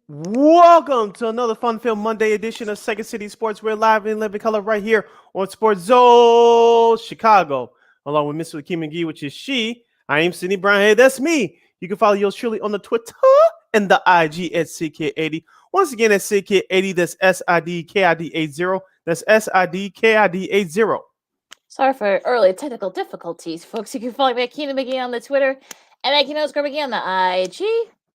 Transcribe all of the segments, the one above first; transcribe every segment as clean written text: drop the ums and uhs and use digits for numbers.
Welcome to another fun-filled Monday edition of Second City Sports. We're live in living color right here on Sports Zone Chicago, along with Mr. Lakeena McGee, which is she. I am Sidney Brown. Hey, that's me. You can follow yours truly on the Twitter and the IG at CK80. Once again, at CK80. That's SIDKID80. That's SIDKID80. Sorry for early technical difficulties, folks. You can follow me at Keenan McGee on the Twitter and at Keenan McGee on the IG.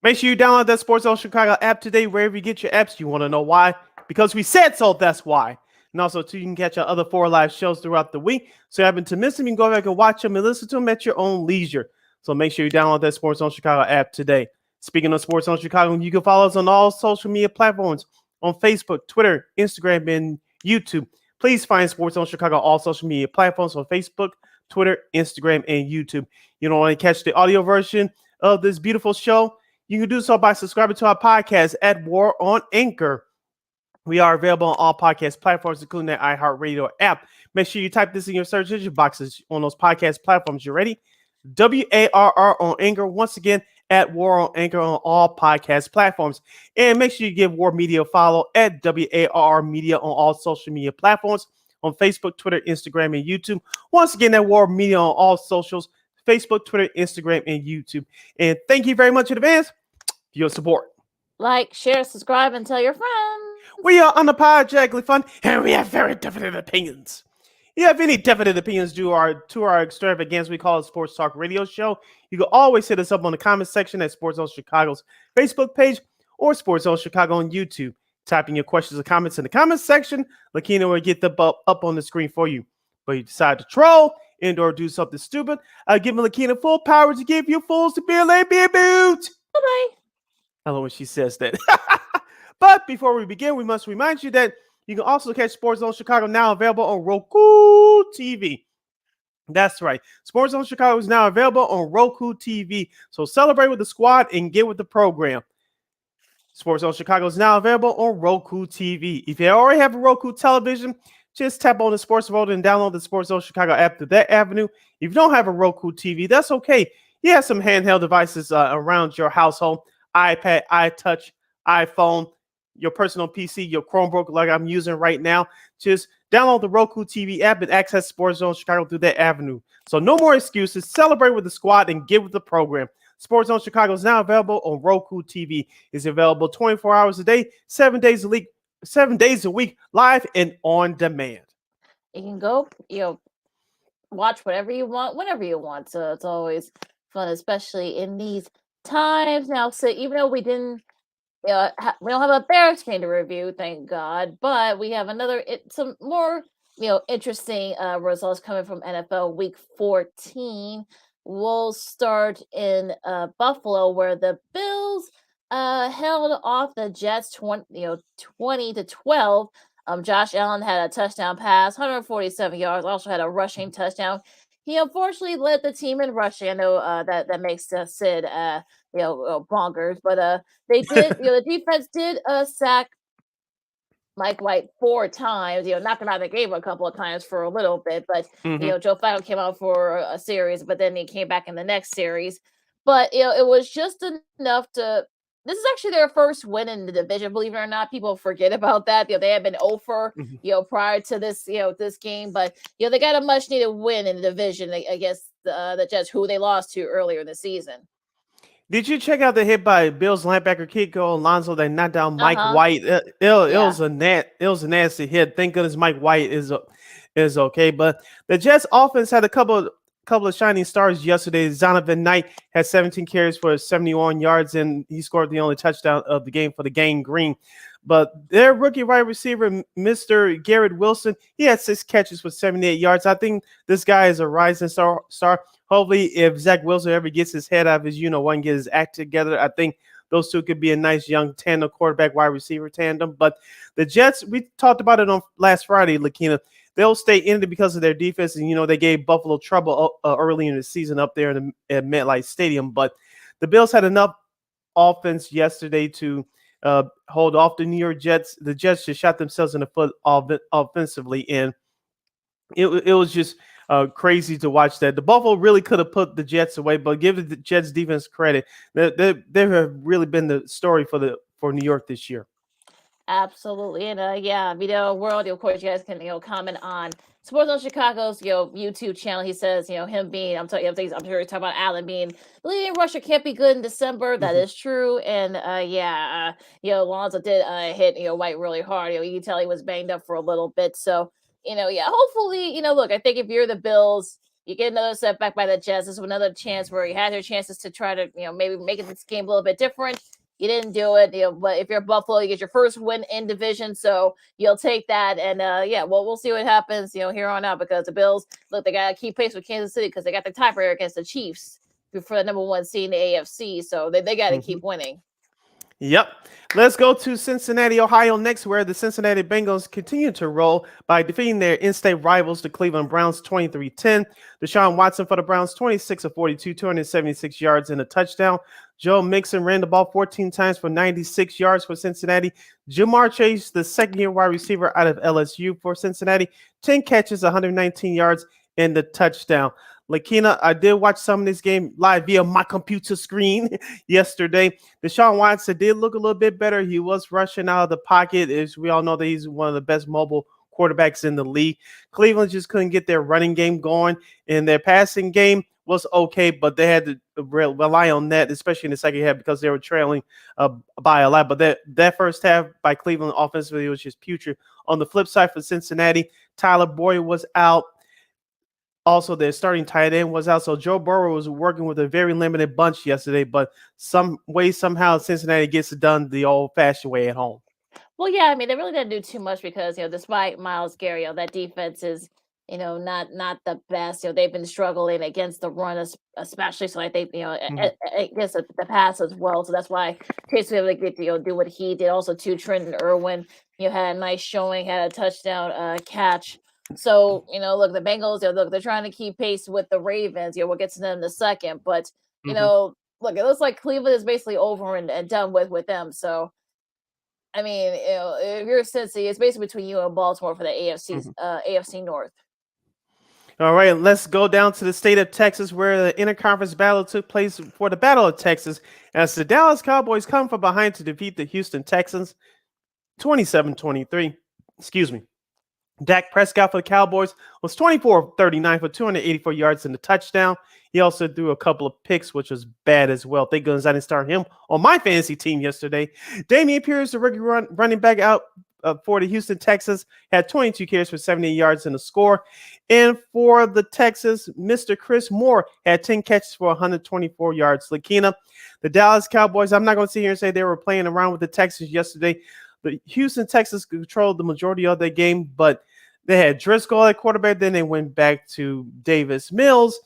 Make sure you download that Sports Zone Chicago app today, wherever you get your apps. You want to know why? Because we said so, that's why. And also, too, you can catch our other 4 live shows throughout the week. So you happen to miss them, you can go back and watch them and listen to them at your own leisure. So make sure you download that Sports Zone Chicago app today. Speaking of Sports Zone Chicago, you can follow us on all social media platforms on Facebook, Twitter, Instagram, and YouTube. Please find Sports Zone Chicago on all social media platforms on Facebook, Twitter, Instagram, and YouTube. You don't want to catch the audio version of this beautiful show? You can do so by subscribing to our podcast at War on Anchor. We are available on all podcast platforms, including the iHeartRadio app. Make sure you type this in your search engine boxes on those podcast platforms. You ready? WARR on Anchor. Once again, at War on Anchor on all podcast platforms. And make sure you give War Media a follow at WARR Media on all social media platforms on Facebook, Twitter, Instagram, and YouTube. Once again, at War Media on all socials, Facebook, Twitter, Instagram, and YouTube. And thank you very much in advance for your support. Like, share, subscribe, and tell your friends. We are unapologetically fun, and we have very definite opinions. If you have any definite opinions to our extravaganza we call a Sports Talk Radio Show, you can always hit us up on the comment section at Sports Zone Chicago's Facebook page or Sports Zone Chicago on YouTube. Type in your questions or comments in the comment section. Lakeena will get them up on the screen for you. But you decide to troll and or do something stupid, I'll give Lakeena full power to give you fools to be a boot. Bye-bye. I love when she says that. But before we begin, we must remind you that you can also catch Sports Zone Chicago now available on Roku TV. That's right. Sports Zone Chicago is now available on Roku TV. So celebrate with the squad and get with the program. Sports Zone Chicago is now available on Roku TV. If you already have a Roku television, just tap on the Sports Vote and download the Sports Zone Chicago app through that avenue. If you don't have a Roku TV, that's okay. You have some handheld devices around your household. iPad, iTouch, iPhone, your personal PC, your Chromebook like I'm using right now. Just download the Roku TV app and access Sports Zone Chicago through that avenue. So no more excuses. Celebrate with the squad and get with the program. Sports Zone Chicago is now available on Roku TV. It's available 24 hours a day, 7 days a week, live and on demand. You can go, watch whatever you want, whenever you want. So it's always fun, especially in these times now. So even though we didn't, we don't have a Bears game to review, thank God, but we have some more, interesting results coming from NFL Week 14. We'll start in Buffalo, where the Bills held off the Jets 20-12. Josh Allen had a touchdown pass, 147 yards. Also had a rushing touchdown. He unfortunately led the team in rushing. I know that makes Sid bonkers, but they did. The defense did sack Mike White 4 times. Knocked him out of the game a couple of times for a little bit, but Joe Flacco came out for a series, but then he came back in the next series. But it was just enough to. This is actually their first win in the division, believe it or not. People forget about that. They had been over, prior to this, this game, but they got a much needed win in the division against the Jets, who they lost to earlier in the season. Did you check out the hit by Bills linebacker Kiko Alonso that knocked down Mike White? It was a nasty hit. Thank goodness Mike White is okay. But the Jets offense had a couple of shining stars yesterday. Zonovan Knight had 17 carries for 71 yards, and he scored the only touchdown of the game for the Gang Green. But their rookie wide receiver, Mr. Garrett Wilson, he had 6 catches for 78 yards. I think this guy is a rising star. Hopefully, if Zach Wilson ever gets his head out of his get his act together, I think those two could be a nice young tandem, quarterback wide receiver tandem. But the Jets, we talked about it on last Friday, Lakeena. They'll stay in it because of their defense, and they gave Buffalo trouble early in the season up there at MetLife Stadium. But the Bills had enough offense yesterday to hold off the New York Jets. The Jets just shot themselves in the foot offensively, and it was just crazy to watch that. The Buffalo really could have put the Jets away, but give the Jets defense credit. They have really been the story for for New York this year. Absolutely. And yeah, video world, of course, you guys can, comment on Sports on Chicago's, YouTube channel. He says, him being, I'm sure he's talking about Allen being the leading rusher can't be good in December. That Mhm. is true. And yeah, Lonzo did hit, White really hard. You can tell he was banged up for a little bit. So, yeah, hopefully, look, I think if you're the Bills, you get another setback by the Jets. This is another chance where you had your chances to try to, maybe make this game a little bit different. You didn't do it, but if you're Buffalo, you get your first win in division, so you'll take that. And yeah, well, we'll see what happens, here on out, because the Bills, look, they got to keep pace with Kansas City because they got the tiebreaker against the Chiefs for the number one seed in the AFC, so they got to keep winning. Yep. Let's go to Cincinnati, Ohio next, where the Cincinnati Bengals continue to roll by defeating their in-state rivals, the Cleveland Browns, 23-10. Deshaun Watson for the Browns, 26 of 42, 276 yards and a touchdown. Joe Mixon ran the ball 14 times for 96 yards for Cincinnati. Jamar Chase, the second-year wide receiver out of LSU for Cincinnati, 10 catches, 119 yards and the touchdown. Lakeena, I did watch some of this game live via my computer screen yesterday. Deshaun Watson did look a little bit better. He was rushing out of the pocket. As we all know that he's one of the best mobile quarterbacks in the league. Cleveland just couldn't get their running game going, and their passing game was okay, but they had to rely on that, especially in the second half, because they were trailing by a lot. But that first half by Cleveland offensively was just putrid. On the flip side for Cincinnati, Tyler Boyd was out. Also, their starting tight end was out. So Joe Burrow was working with a very limited bunch yesterday, but somehow Cincinnati gets it done the old-fashioned way at home. Well, yeah, I mean, they really didn't do too much because, despite Miles Garrett, that defense is, not the best. They've been struggling against the run, especially. So I think, against the pass as well. So that's why Chase was able to get to, do what he did. Also, too, Trenton Irwin, had a nice showing, had a touchdown catch. So, look, the Bengals, look, they're trying to keep pace with the Ravens. We'll get to them in a second. But, look, it looks like Cleveland is basically over and done with them. So, I mean, if you're Cincy, it's basically between you and Baltimore for the AFC North. All right, let's go down to the state of Texas, where the interconference battle took place for the Battle of Texas, as the Dallas Cowboys come from behind to defeat the Houston Texans 27-23. Excuse me. Dak Prescott for the Cowboys was 24 of 39 for 284 yards and a touchdown. He also threw a couple of picks, which was bad as well. Thank goodness I didn't start him on my fantasy team yesterday. Dameon Pierce, the rookie running back out for the Houston Texans, had 22 carries for 78 yards and a score. And for the Texans, Mr. Chris Moore had 10 catches for 124 yards. Lakeena, the Dallas Cowboys, I'm not going to sit here and say they were playing around with the Texans yesterday. The Houston Texans controlled the majority of their game, but they had Driscoll at quarterback. Then they went back to Davis Mills.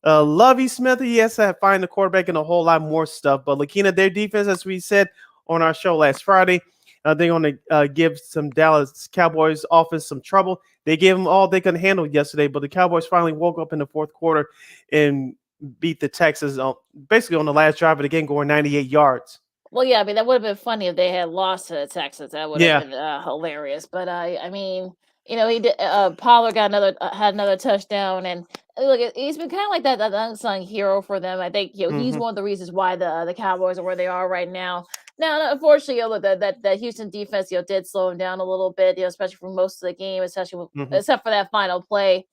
Lovie Smith, he has to find the quarterback and a whole lot more stuff. But Lakeena, their defense, as we said on our show last Friday, they're going to give some Dallas Cowboys offense some trouble. They gave them all they could handle yesterday, but the Cowboys finally woke up in the fourth quarter and beat the Texans basically on the last drive of the game, going 98 yards. Well, yeah, I mean, that would have been funny if they had lost to the Texans. That would have been hilarious. But I mean, he did. Pollard got had another touchdown, and look, he's been kind of like that unsung hero for them. I think he's one of the reasons why the Cowboys are where they are right now. Now, unfortunately, look, that Houston defense, did slow him down a little bit, especially for most of the game, especially except for that final play.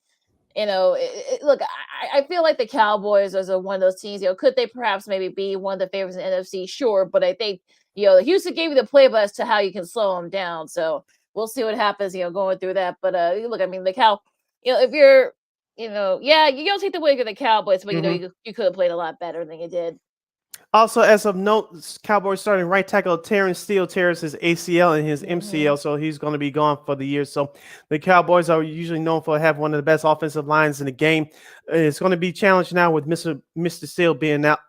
Look, I feel like the Cowboys as one of those teams. Could they perhaps maybe be one of the favorites in the NFC? Sure, but I think Houston gave you the playbook as to how you can slow them down. So we'll see what happens. Going through that. But look, I mean, the if you're, yeah, you don't take the win of the Cowboys, but you could have played a lot better than you did. Also, as of note, Cowboys starting right tackle Terrence Steele tears his ACL and his MCL, so he's going to be gone for the year. So the Cowboys are usually known for having one of the best offensive lines in the game. It's going to be challenged now with Mr. Steele being out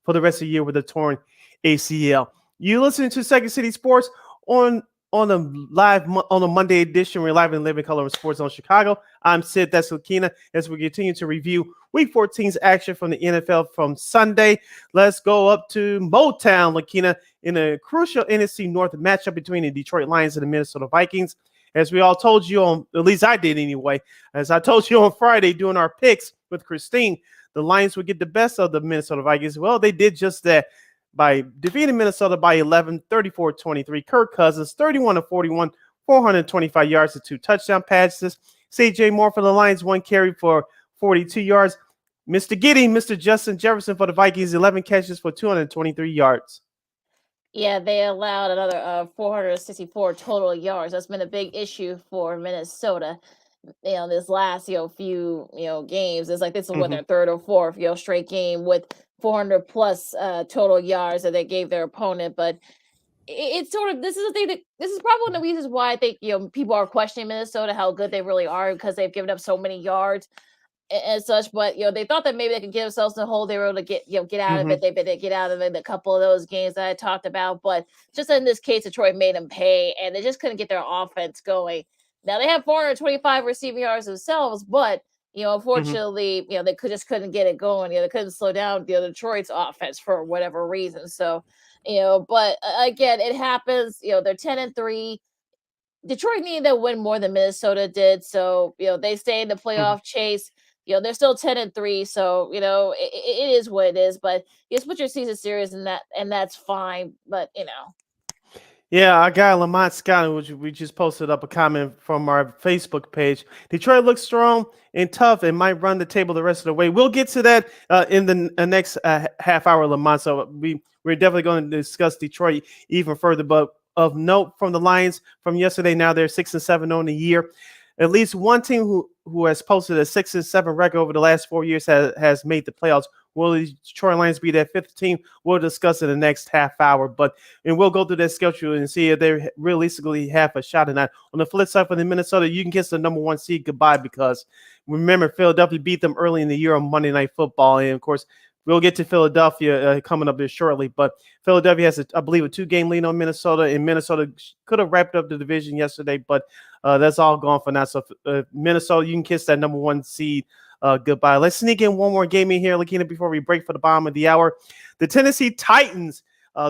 for the rest of the year with a torn ACL. You listening to Second City Sports on a Monday edition. We're live in living color of sports on Chicago. I'm Sid. That's Lakeena. As we continue to review Week 14's action from the NFL from Sunday, let's go up to Motown, Lakeena, in a crucial NFC North matchup between the Detroit Lions and the Minnesota Vikings. As we all told you at least I did anyway, as I told you on Friday doing our picks with Christine, the Lions would get the best of the Minnesota Vikings. Well, they did just that. by defeating Minnesota by 11, 34-23. Kirk Cousins, 31-41, 425 yards and 2 touchdown passes. C.J. Moore for the Lions, 1 carry for 42 yards. Mr. Giddy, Mr. Justin Jefferson for the Vikings, 11 catches for 223 yards. Yeah, they allowed another 464 total yards. That's been a big issue for Minnesota. This last few games. It's like this is what their third or fourth straight game with 400 plus total yards that they gave their opponent. But it's sort of this is the thing that this is probably one of the reasons why I think people are questioning Minnesota how good they really are because they've given up so many yards and such, but they thought that maybe they could give themselves the hole. They were able to get out of it. They've been to get out of it in a couple of those games that I talked about, but just in this case, Detroit made them pay, and they just couldn't get their offense going. Now they have 425 receiving yards themselves, but unfortunately, they just couldn't get it going. They couldn't slow down Detroit's offense for whatever reason. So, but again, it happens. They're 10-3. Detroit needed to win more than Minnesota did, so they stay in the playoff chase. They're still 10-3, so it is what it is. But you just put your season series in that, and that's fine. But Yeah, our guy Lamont Scott, which we just posted up a comment from our Facebook page. Detroit looks strong and tough and might run the table the rest of the way. We'll get to that in the next half hour, Lamont. So we're definitely going to discuss Detroit even further. But of note from the Lions from yesterday, now they're 6-7 on the year. At least one team who has posted a 6-7 record over the last 4 years has made the playoffs. Will the Detroit Lions be that fifth team? We'll discuss it in the next half hour, and we'll go through that schedule and see if they realistically have a shot in that. On the flip side for the Minnesota, you can kiss the number 1 seed goodbye because remember, Philadelphia beat them early in the year on Monday Night Football, and of course, we'll get to Philadelphia coming up here shortly, but Philadelphia has, I believe, a 2-game lead on Minnesota, and Minnesota could have wrapped up the division yesterday, but that's all gone for now. So Minnesota, you can kiss that number 1 seed goodbye. Let's sneak in one more game in here, Lakeena, before we break for the bottom of the hour. The Tennessee Titans,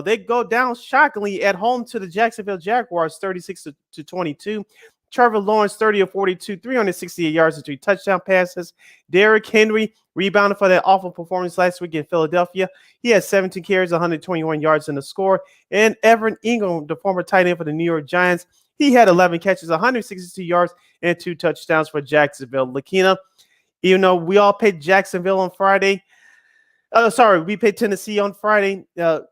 they go down shockingly at home to the Jacksonville Jaguars, 36-22. Trevor Lawrence, 30-42, 368 yards and 3 touchdown passes. Derrick Henry rebounded for that awful performance last week in Philadelphia. He had 17 carries, 121 yards in the score. And Evan Ingram, the former tight end for the New York Giants, he had 11 catches, 162 yards, and 2 touchdowns for Jacksonville. Lakeena, even though we all picked Jacksonville on Friday, we picked Tennessee on Friday.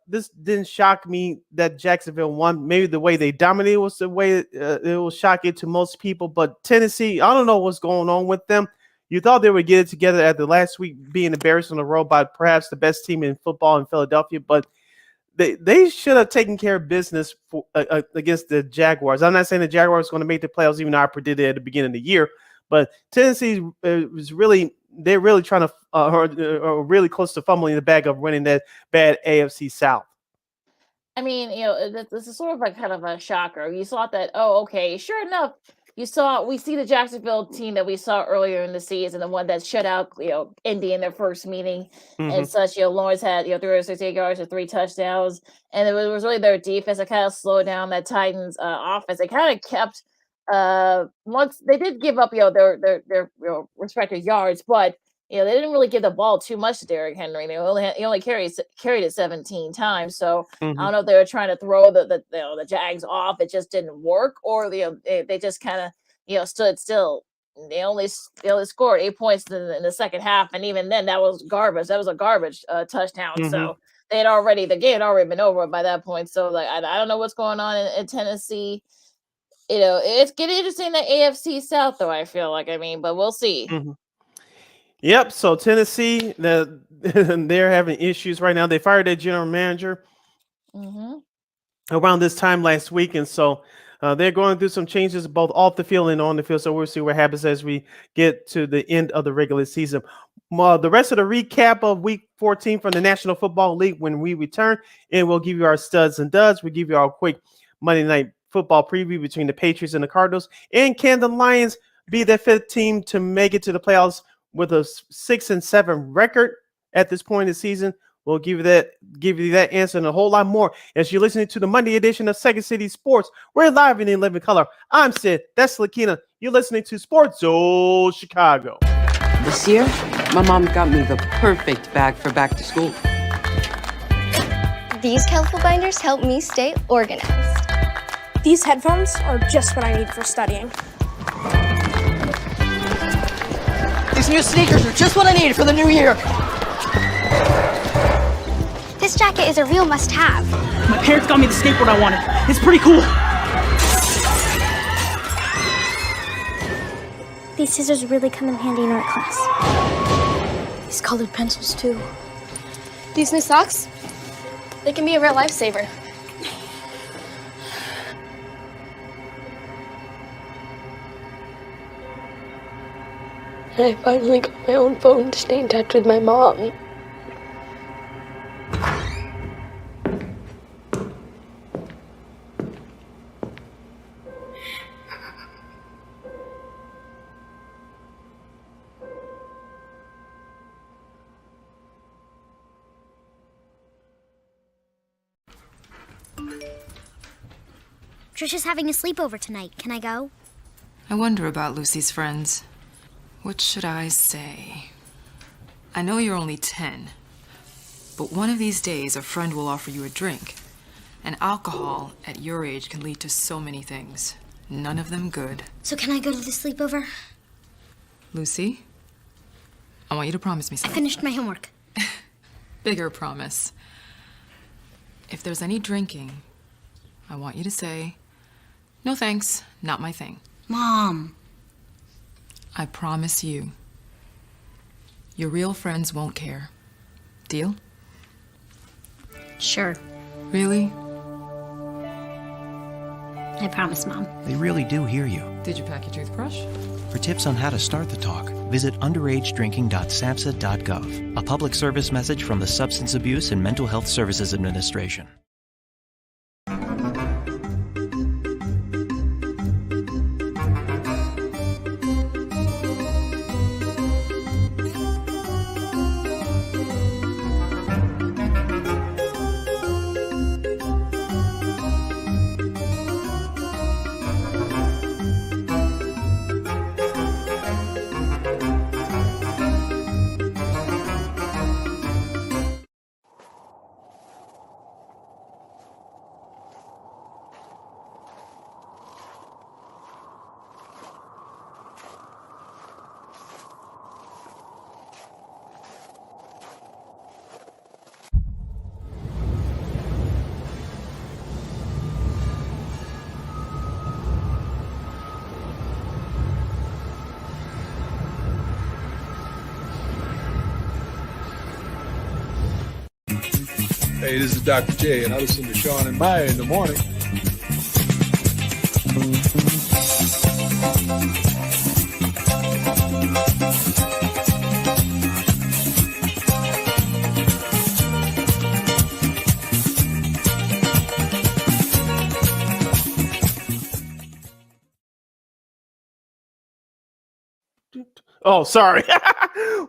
This didn't shock me that Jacksonville won. Maybe the way they dominated was the way it will shock it to most people. But Tennessee, I don't know what's going on with them. You thought they would get it together after last week being embarrassed on the road by perhaps the best team in football in Philadelphia, but they should have taken care of business against the Jaguars. I'm not saying the Jaguars are going to make the playoffs, even though I predicted at the beginning of the year. But Tennessee was they're really trying to, or really close to fumbling the bag of winning that bad AFC South. I mean, this is sort of like kind of a shocker. You saw that, oh, okay, sure enough, we see the Jacksonville team that we saw earlier in the season, the one that shut out, Indy in their first meeting and such. Lawrence had, 368 yards and 3 touchdowns, and it was really their defense that kind of slowed down that Titans offense. They kind of kept once they did give up, their respective yards, but they didn't really give the ball too much to Derrick Henry. He only carried it 17 times. So I don't know if they were trying to throw the Jags off. It just didn't work, or they just kind of stood still. They only scored 8 points in the second half, and even then that was garbage. That was a garbage touchdown. So the game had already been over by that point. So I don't know what's going on in Tennessee. It's getting interesting in the AFC South, though, I feel like. But we'll see. Yep. So Tennessee, they're having issues right now. They fired their general manager around this time last week, and so they're going through some changes both off the field and on the field. So we'll see what happens as we get to the end of the regular season. The rest of the recap of Week 14 from the National Football League when we return, and we'll give you our studs and duds. We'll give you our quick Monday Night Football preview between the Patriots and the Cardinals. And can the Lions be the 5th team to make it to the playoffs with a 6-7 record at this point in the season? We'll give you that answer and a whole lot more as you're listening to the Monday edition of Second City Sports. We're live in living color. I'm Sid. That's Lakeena. You're listening to Sports Zone Chicago. This year, my mom got me the perfect bag for back to school. These colorful binders help me stay organized. These headphones are just what I need for studying. These new sneakers are just what I need for the new year. This jacket is a real must-have. My parents got me the skateboard I wanted. It's pretty cool. These scissors really come in handy in art class. These colored pencils, too. These new socks, they can be a real lifesaver. I finally got my own phone to stay in touch with my mom. Trisha's having a sleepover tonight. Can I go? I wonder about Lucy's friends. What should I say? I know you're only 10, but one of these days a friend will offer you a drink. And alcohol at your age can lead to so many things. None of them good. So can I go to the sleepover? Lucy, I want you to promise me I something. finished my homework. Bigger promise. If there's any drinking, I want you to say, "No thanks, not my thing." Mom. I promise you. Your real friends won't care. Deal? Sure. Really? I promise, Mom. They really do hear you. Did you pack your toothbrush? For tips on how to start the talk, visit underagedrinking.samhsa.gov, a public service message from the Substance Abuse and Mental Health Services Administration. Hey, this is Dr. J, and I listen to Sean and Maya in the morning. Oh, sorry.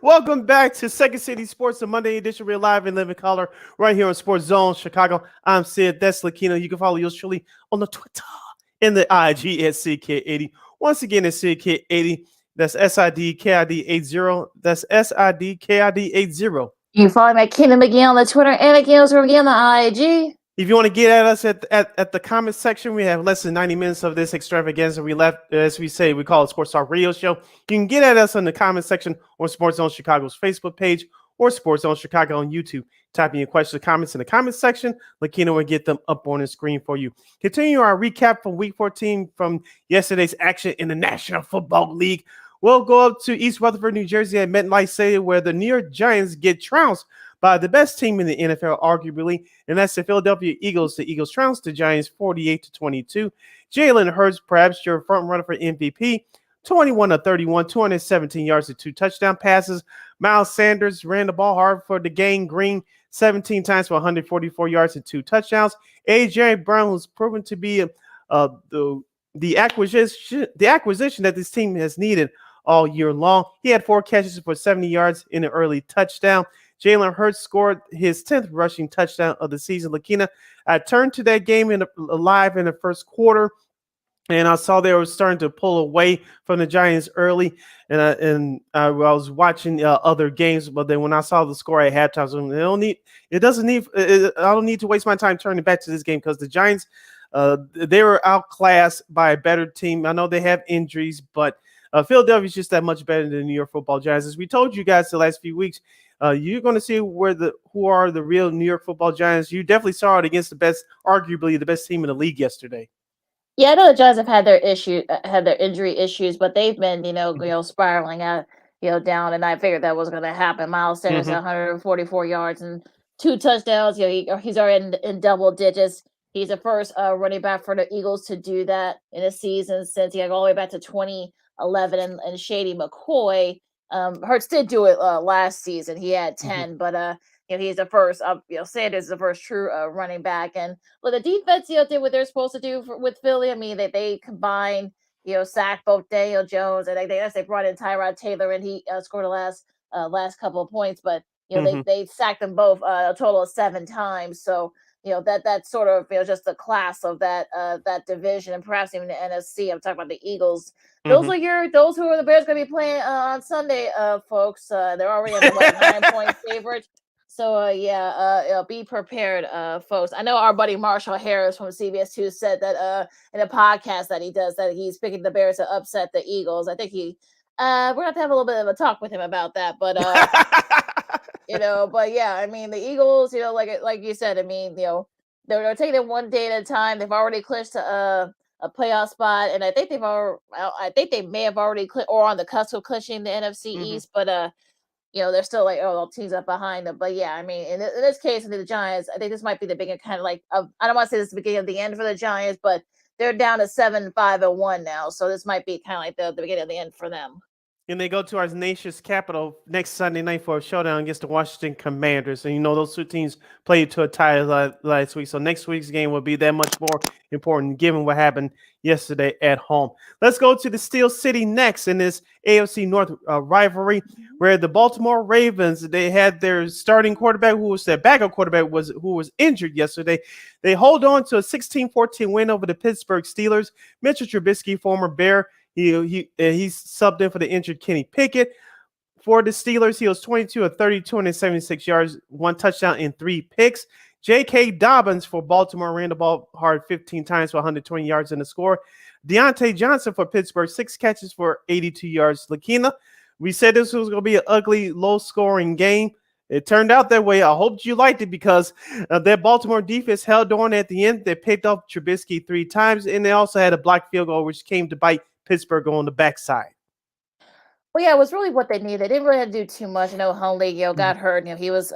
Welcome back to Second City Sports, the Monday edition. We're live in living color right here on Sports Zone Chicago. I'm Sid. That's Lakeena. You can follow yours truly on the Twitter and the IG at SidKid80. Once again, it's SidKid80. That's SIDKID80. That's SIDKID80. You can follow McKenna McGee on the Twitter and McKenna McGee on the IG. If you want to get at us at the comment section, we have less than 90 minutes of this extravaganza. We left, as we say, we call it Sports Talk Radio Show. You can get at us in the comment section on Sports Zone Chicago's Facebook page or Sports Zone Chicago on YouTube. Type in your questions or comments in the comment section. Lakeena will get them up on the screen for you. Continue our recap from Week 14 from yesterday's action in the National Football League. We'll go up to East Rutherford, New Jersey at MetLife Stadium, where the New York Giants get trounced by the best team in the NFL, arguably, and that's the Philadelphia Eagles. The Eagles trounced the Giants 48-22. Jalen Hurts, perhaps your front runner for MVP, 21-31, 217 yards and 2 touchdown passes. Miles Sanders ran the ball hard for the game. Green 17 times for 144 yards and 2 touchdowns. A.J. Brown was proven to be the acquisition that this team has needed all year long. He had 4 catches for 70 yards in an early touchdown. Jalen Hurts scored his 10th rushing touchdown of the season. Lakeena, I turned to that game live in the first quarter. And I saw they were starting to pull away from the Giants early, I was watching other games. But then when I saw the score at halftime, I was like, I don't need to waste my time turning back to this game because the Giants, they were outclassed by a better team. I know they have injuries, but Philadelphia's just that much better than the New York Football Giants. As we told you guys the last few weeks, you're going to see who are the real New York Football Giants. You definitely saw it against arguably the best team in the league yesterday. Yeah, I know the Giants have had their had their injury issues, but they've been, spiraling out, down. And I figured that was going to happen. Miles Sanders, 144 yards and 2 touchdowns. He's already in double digits. He's the first running back for the Eagles to do that in a season since he got all the way back to 2011. And Shady McCoy, Hurts did do it last season. He had 10, but he's the first. Sanders is the first true running back. And the defense, did what they're supposed to do with Philly. I mean, they combined, sacked both Daniel Jones, and they brought in Tyrod Taylor, and he scored the last couple of points. But they sacked them both a total of 7 times. So that's sort of just the class of that division, and perhaps even the NFC. I'm talking about the Eagles. Those who are the Bears going to be playing on Sunday, folks. They're already a 9-point favorite. So be prepared, folks. I know our buddy Marshall Harris from CBS 2 said that in a podcast that he does that he's picking the Bears to upset the Eagles. I think we're gonna have to have a little bit of a talk with him about that. But but yeah, I mean the Eagles, like you said, I mean, they're taking it one day at a time. They've already clinched a playoff spot, and I think they may have already or on the cusp of clinching the NFC East, but they're still teams up behind them. But yeah, I mean, in this case, the Giants, I think this might be the beginning, kind of I don't want to say this is the beginning of the end for the Giants, but they're down to 7-5-1 now. So this might be kind of like the beginning of the end for them. And they go to our nation's capital next Sunday night for a showdown against the Washington Commanders. And those two teams played to a tie last week. So next week's game will be that much more important given what happened yesterday at home. Let's go to the Steel City next in this AFC North rivalry, where the Baltimore Ravens, they had their starting quarterback, who was their backup quarterback, who was injured yesterday. They hold on to a 16-14 win over the Pittsburgh Steelers. Mitchell Trubisky, former Bear, he's subbed in for the injured Kenny Pickett. For the Steelers, he was 22 of 30, 276 yards, 1 touchdown, and 3 picks. J.K. Dobbins for Baltimore ran the ball hard 15 times for 120 yards in the score. Deontay Johnson for Pittsburgh, 6 catches for 82 yards. Lakeena, we said this was going to be an ugly, low-scoring game. It turned out that way. I hope you liked it because that Baltimore defense held on at the end. They picked up Trubisky 3 times, and they also had a blocked field goal, which came to bite Pittsburgh on the backside. Well, yeah, it was really what they needed. They didn't really have to do too much. Hundley, got hurt. He was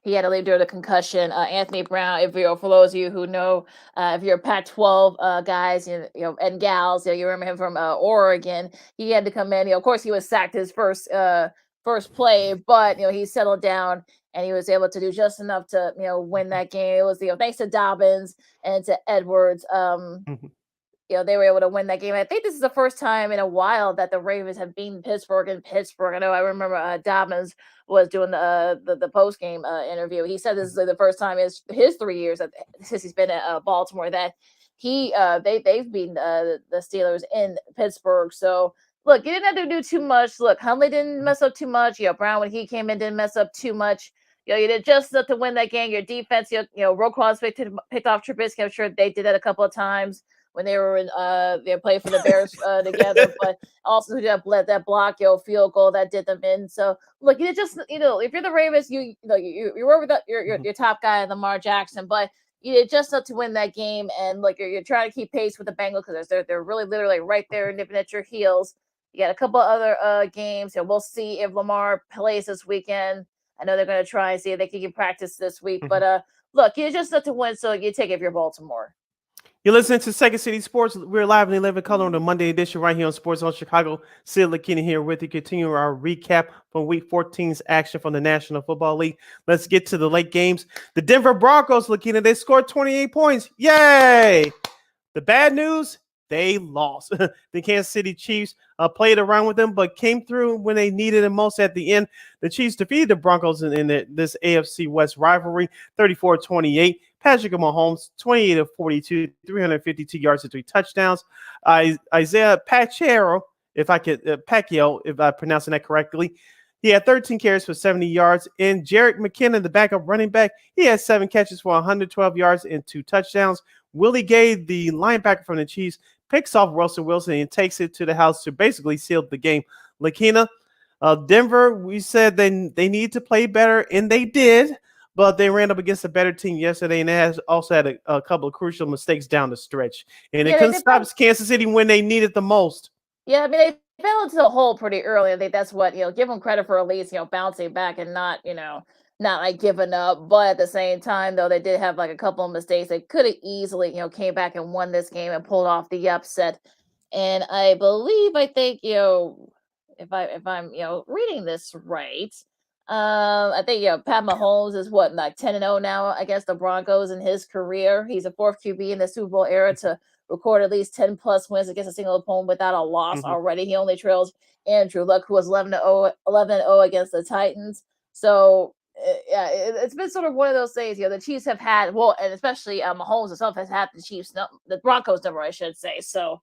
he had to leave due to concussion. Anthony Brown, if for those of you who know, if you're Pac-12 guys, and gals, you remember him from Oregon. He had to come in. Of course, he was sacked his first play, but he settled down and he was able to do just enough to win that game. It was thanks to Dobbins and to Edwards. They were able to win that game. I think this is the first time in a while that the Ravens have beaten Pittsburgh in Pittsburgh. I remember Dobbins was doing the post game interview. He said this is the first time in his 3 years since he's been at Baltimore that they've beaten the Steelers in Pittsburgh. So look, you didn't have to do too much. Look, Hundley didn't mess up too much. Brown, when he came in, didn't mess up too much. You did just enough to win that game. Your defense, Roquan picked off Trubisky. I'm sure they did that a couple of times when they were in they played for the Bears together, but also let that block field goal that did them in. So look, you just if you're the Ravens, you were with your top guy, Lamar Jackson, but you did just enough to win that game. And look, you're trying to keep pace with the Bengals because they're really literally right there nipping at your heels. You got a couple other games. We'll see if Lamar plays this weekend. I know they're going to try and see if they can get practice this week, but look, you just enough to win, so you take it if you're Baltimore. You're listening to Second City Sports. We're live in 11 color on the Monday edition right here on Sports Zone Chicago. Sid Lakeena here with you. Continue our recap from Week 14's action from the National Football League. Let's get to the late games. The Denver Broncos, Lakeena, they scored 28 points. Yay! The bad news, they lost. The Kansas City Chiefs played around with them, but came through when they needed it most at the end. The Chiefs defeated the Broncos in this AFC West rivalry, 34-28. Patrick Mahomes, 28 of 42, 352 yards and 3 touchdowns. Isaiah Pacheco, Pacquiao, if I'm pronouncing that correctly, he had 13 carries for 70 yards. And Jerick McKinnon, the backup running back, he had 7 catches for 112 yards and 2 touchdowns. Willie Gay, the linebacker from the Chiefs, picks off Russell Wilson and takes it to the house to basically seal the game. Lakeena, Denver, we said they need to play better, and they did, but they ran up against a better team yesterday, and they also had a couple of crucial mistakes down the stretch. And it couldn't stop Kansas City when they needed the most. Yeah, I mean, they fell into the hole pretty early. I think that's what, give them credit for at least, bouncing back and not like giving up. But at the same time, though, they did have like a couple of mistakes. They could have easily, came back and won this game and pulled off the upset. And I think, if I'm, reading this right, I think, Pat Mahomes is what, like 10-0 now against the Broncos in his career. He's a 4th QB in the Super Bowl era to record at least 10 plus wins against a single opponent without a loss already. He only trails Andrew Luck, who was 11-0 against the Titans. So it's been sort of one of those things. The Chiefs have had, and especially Mahomes himself has had the Broncos number, I should say. So,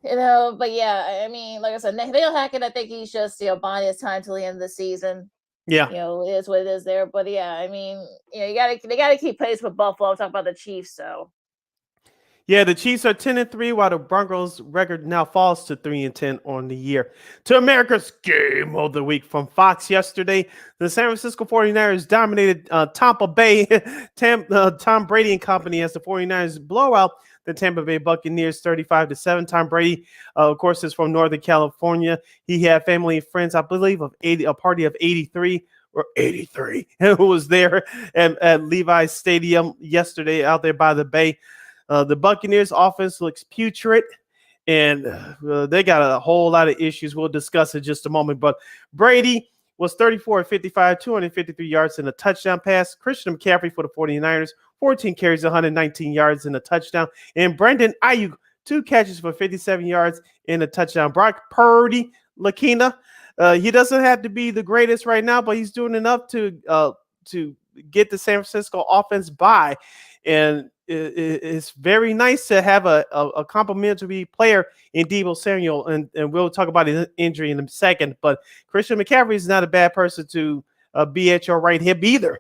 but yeah, I mean, like I said, Nathaniel Hackett, I think he's just buying his time till the end of the season. Yeah, it is what it is there. But yeah, I mean, they gotta keep pace with Buffalo. I'm talking about the Chiefs, so. Yeah, the Chiefs are 10-3, while the Broncos' record now falls to 3-10 on the year. To America's Game of the Week from Fox yesterday, the San Francisco 49ers dominated Tampa Bay, Tom Brady and company, as the 49ers blow out the Tampa Bay Buccaneers 35-7. Tom Brady, of course, is from Northern California. He had family and friends, I believe, a party of 83 who was there at Levi's Stadium yesterday out there by the Bay. The Buccaneers offense looks putrid, and they got a whole lot of issues. We'll discuss in just a moment. But Brady was 34 of 55, 253 yards and a touchdown pass. Christian McCaffrey for the 49ers, 14 carries, 119 yards and a touchdown. And Brandon Ayuk, 2 catches for 57 yards and a touchdown. Brock Purdy, Lakeena, he doesn't have to be the greatest right now, but he's doing enough to get the San Francisco offense by. And it's very nice to have a complimentary player in Deebo Samuel, and we'll talk about his injury in a second. But Christian McCaffrey is not a bad person to be at your right hip either.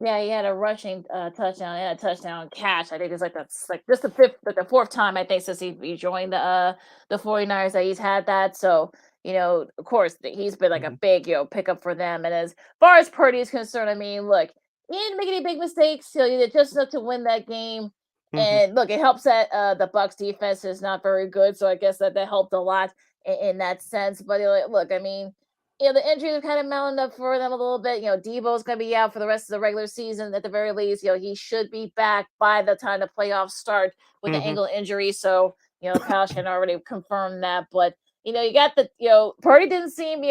Yeah, he had a rushing touchdown and a touchdown catch. I think it's like just the 4th time I think since he joined the 49ers that he's had that. So of course he's been like a big pickup for them. And as far as Purdy is concerned, I mean, look. He didn't make any big mistakes. He did just enough to win that game. And look, it helps that the Bucs defense is not very good. So I guess that helped a lot in that sense. But look, I mean, the injuries are kind of mounting up for them a little bit. Deebo's going to be out for the rest of the regular season at the very least. He should be back by the time the playoffs start with the ankle injury. So, Kyle Shanahan already confirmed that. But, you got Purdy didn't seem,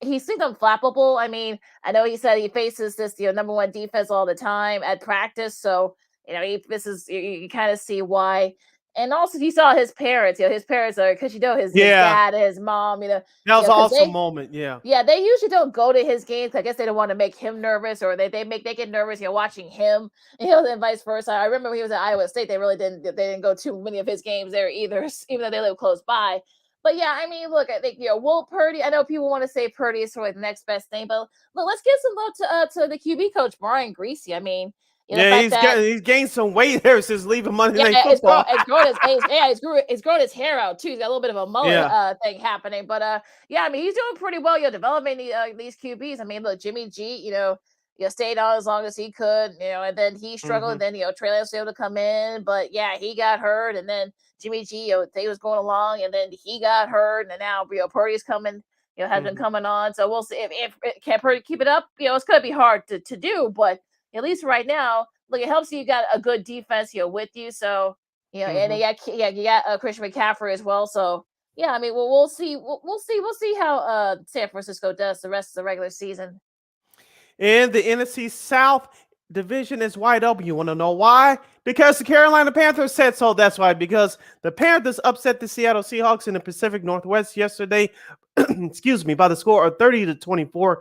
he seemed unflappable. I mean, I know he said he faces this, number 1 defense all the time at practice. So, you kind of see why. And also, he saw his parents. His parents are because his dad and his mom. That was an awesome moment. Yeah. Yeah, they usually don't go to his games. I guess they don't want to make him nervous, or they get nervous. watching him. And vice versa. I remember when he was at Iowa State. They didn't go to many of his games there either, even though they live close by. But yeah, I mean, look, I think Will Purdy. I know people want to say Purdy is sort of the next best thing, but look, let's give some love to the QB coach Brian Greasy. I mean, he's gained some weight there since leaving Monday Night Football. It's grown his hair out too. He's got a little bit of a mullet thing happening, but yeah, I mean, he's doing pretty well. Developing these QBs. I mean, look, Jimmy G, stayed on as long as he could, and then he struggled. And then Trey Lance was able to come in, but yeah, he got hurt, and then Jimmy G, they was going along, and then he got hurt, and now Purdy's coming, has been coming on. So we'll see if can Purdy keep it up. It's gonna be hard to do, but at least right now, look, it helps you got a good defense, with you. So and you got Christian McCaffrey as well. So yeah, I mean, we'll see. We'll see how San Francisco does the rest of the regular season. And the NFC South division is wide open. You want to know why? Because the Carolina Panthers said so. That's why. Because the Panthers upset the Seattle Seahawks in the Pacific Northwest yesterday, by the score of 30-24.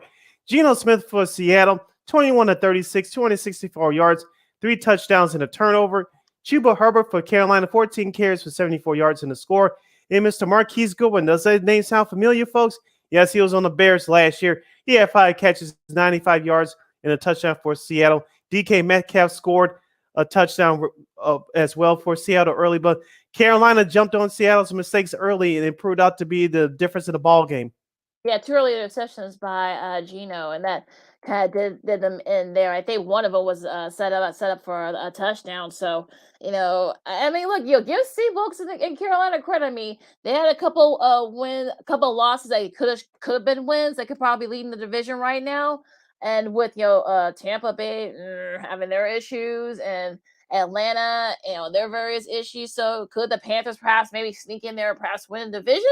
Geno Smith for Seattle, 21-36, 264 yards, 3 touchdowns and a turnover. Chuba Herbert for Carolina, 14 carries for 74 yards in the score. And Mr. Marquise Goodwin, does that name sound familiar, folks? Yes, he was on the Bears last year. He had 5 catches, 95 yards, and a touchdown for Seattle. DK Metcalf scored a touchdown as well for Seattle early, but Carolina jumped on Seattle's mistakes early, and it proved out to be the difference in the ball game. Yeah, 2 early interceptions by Gino, and that kind of did them in there. I think one of them was set up for a touchdown. So I mean, look, give Steve Wilkes in Carolina credit. I mean, they had a couple losses that could have been wins. They could probably lead in the division right now. And with Tampa Bay having their issues and Atlanta, their various issues. So could the Panthers perhaps maybe sneak in there, and perhaps win the division?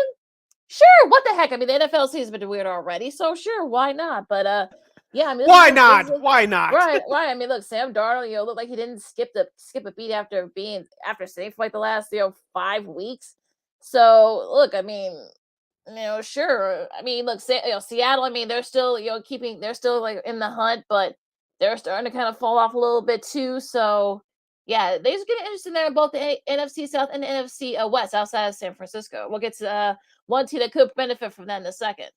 Sure, what the heck? I mean, the NFL season's been weird already, so sure, why not? But yeah, I mean, why not? Why not? Right. I mean, look, Sam Darnold, looked like he didn't skip a beat after sitting for like the last 5 weeks. So look, I mean, sure. I mean, look, Seattle. I mean, they're still they're still like in the hunt, but they're starting to kind of fall off a little bit too. So yeah, they're just getting interesting there in both the NFC South and the NFC West outside of San Francisco. We'll get to one team that could benefit from that in a second.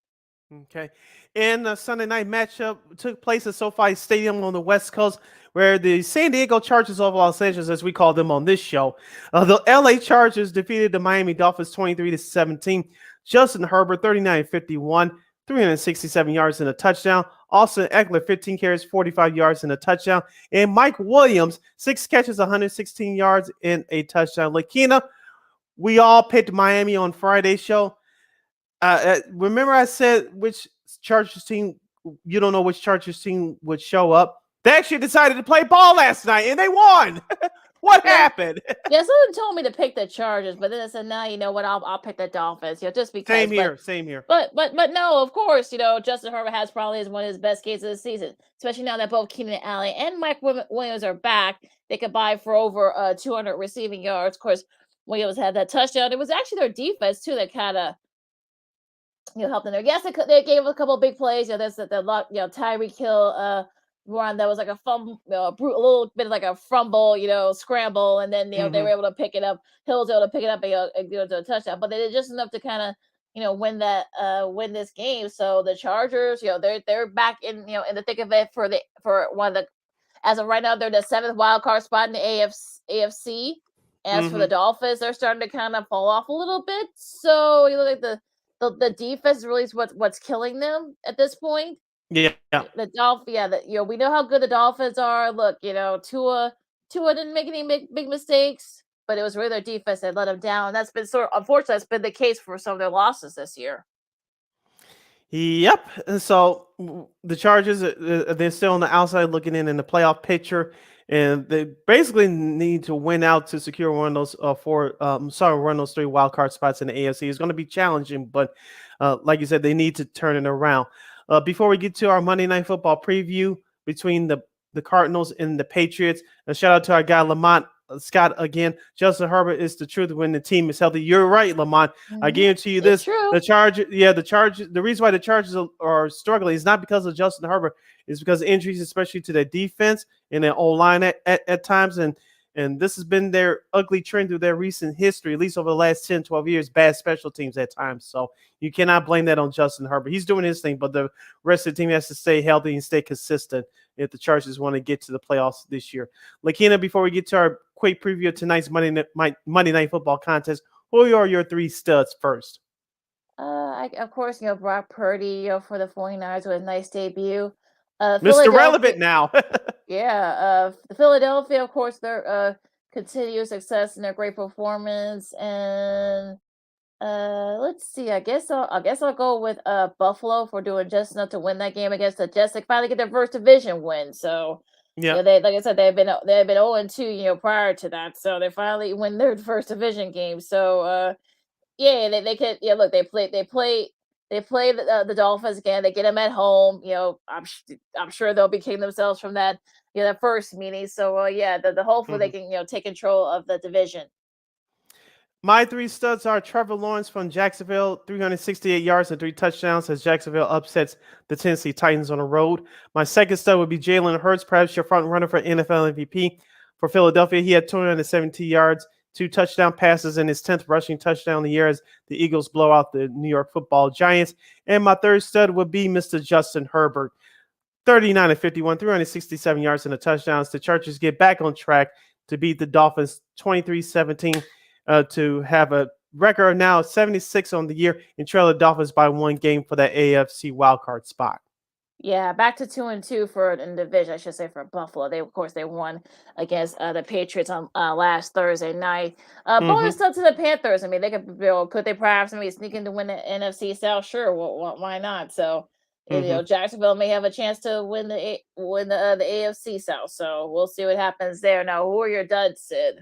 Okay. And the Sunday night matchup took place at SoFi Stadium on the West Coast, where the San Diego Chargers of Los Angeles, as we call them on this show, the LA Chargers defeated the Miami Dolphins 23-17. Justin Herbert, 39-51, 367 yards and a touchdown. Austin Eckler, 15 carries, 45 yards and a touchdown. And Mike Williams, 6 catches, 116 yards and a touchdown. Lakeena, we all picked Miami on Friday's show. Remember I said which Chargers team, you don't know which Chargers team would show up? They actually decided to play ball last night, and they won. What happened? Yeah, someone told me to pick the Chargers, but then I said, "No, you know what? I'll pick the Dolphins." Just because. Same here. But no, of course, Justin Herbert has probably one of his best games of the season, especially now that both Keenan Allen and Mike Williams are back. They could buy for over 200 receiving yards. Of course, Williams had that touchdown. It was actually their defense too that kind of helped them there. Yes, they gave a couple of big plays. There's the Tyreek Hill run that was like a fumble, a little bit like a fumble, scramble, and then they were able to pick it up. Hill was able to pick it up and go to a touchdown, but they did just enough to kind of win this game. So the Chargers, they're back in in the thick of it for one of the, as of right now, they're the 7th wild card spot in the AFC. As for the Dolphins, they're starting to kind of fall off a little bit. So like the defense really is what's killing them at this point. Yeah. The Dolphins, we know how good the Dolphins are. Look, Tua didn't make any big mistakes, but it was really their defense that let them down. And that's been unfortunately, that's been the case for some of their losses this year. Yep. So the Chargers, they're still on the outside looking in the playoff picture, and they basically need to win out to secure one of those one of those 3 wild card spots in the AFC. It's going to be challenging, but like you said, they need to turn it around. Before we get to our Monday Night Football preview between the Cardinals and the Patriots, a shout out to our guy Lamont Scott again. Justin Herbert is the truth when the team is healthy. You're right, Lamont. I guarantee you this: the Chargers. The reason why the Chargers are struggling is not because of Justin Herbert. It's because of injuries, especially to their defense and their O-line at times. And this has been their ugly trend through their recent history, at least over the last 10, 12 years, bad special teams at times. So you cannot blame that on Justin Herbert. He's doing his thing, but the rest of the team has to stay healthy and stay consistent if the Chargers want to get to the playoffs this year. Lakeena, before we get to our quick preview of tonight's Monday Night Football contest, who are your 3 studs first? Of course, Brock Purdy, for the 49ers with a nice debut. Mr. Relevant now. Yeah, the Philadelphia, of course, their continued success and their great performance, and let's see. I guess I'll go with Buffalo for doing just enough to win that game against the Jets. They finally get their first division win. So they, like I said, they've been 0-2, prior to that. So they finally win their first division game. So they could. Look, they play the Dolphins again. They get them at home. I'm sure they'll be kicking themselves from that that first meeting. So hopefully they can take control of the division. My three studs are Trevor Lawrence from Jacksonville, 368 yards and 3 touchdowns as Jacksonville upsets the Tennessee Titans on the road. My second stud would be Jalen Hurts, perhaps your front runner for NFL MVP. For Philadelphia, he had 270 yards, 2 touchdown passes, and his 10th rushing touchdown of the year as the Eagles blow out the New York Football Giants. And my third stud would be Mr. Justin Herbert, 39 and 51, 367 yards and a touchdown. The Chargers get back on track to beat the Dolphins 23-17 to have a record now 76 on the year and trail the Dolphins by 1 game for that AFC wildcard spot. Yeah, back to 2-2 for in the division, I should say, for Buffalo. They, of course, they won against the Patriots on last Thursday night. Bonus up to the Panthers. I mean, they could they perhaps maybe sneak in to win the NFC South? Sure, why not? So, Jacksonville may have a chance to win the AFC South. So we'll see what happens there. Now, who are your duds, Sid?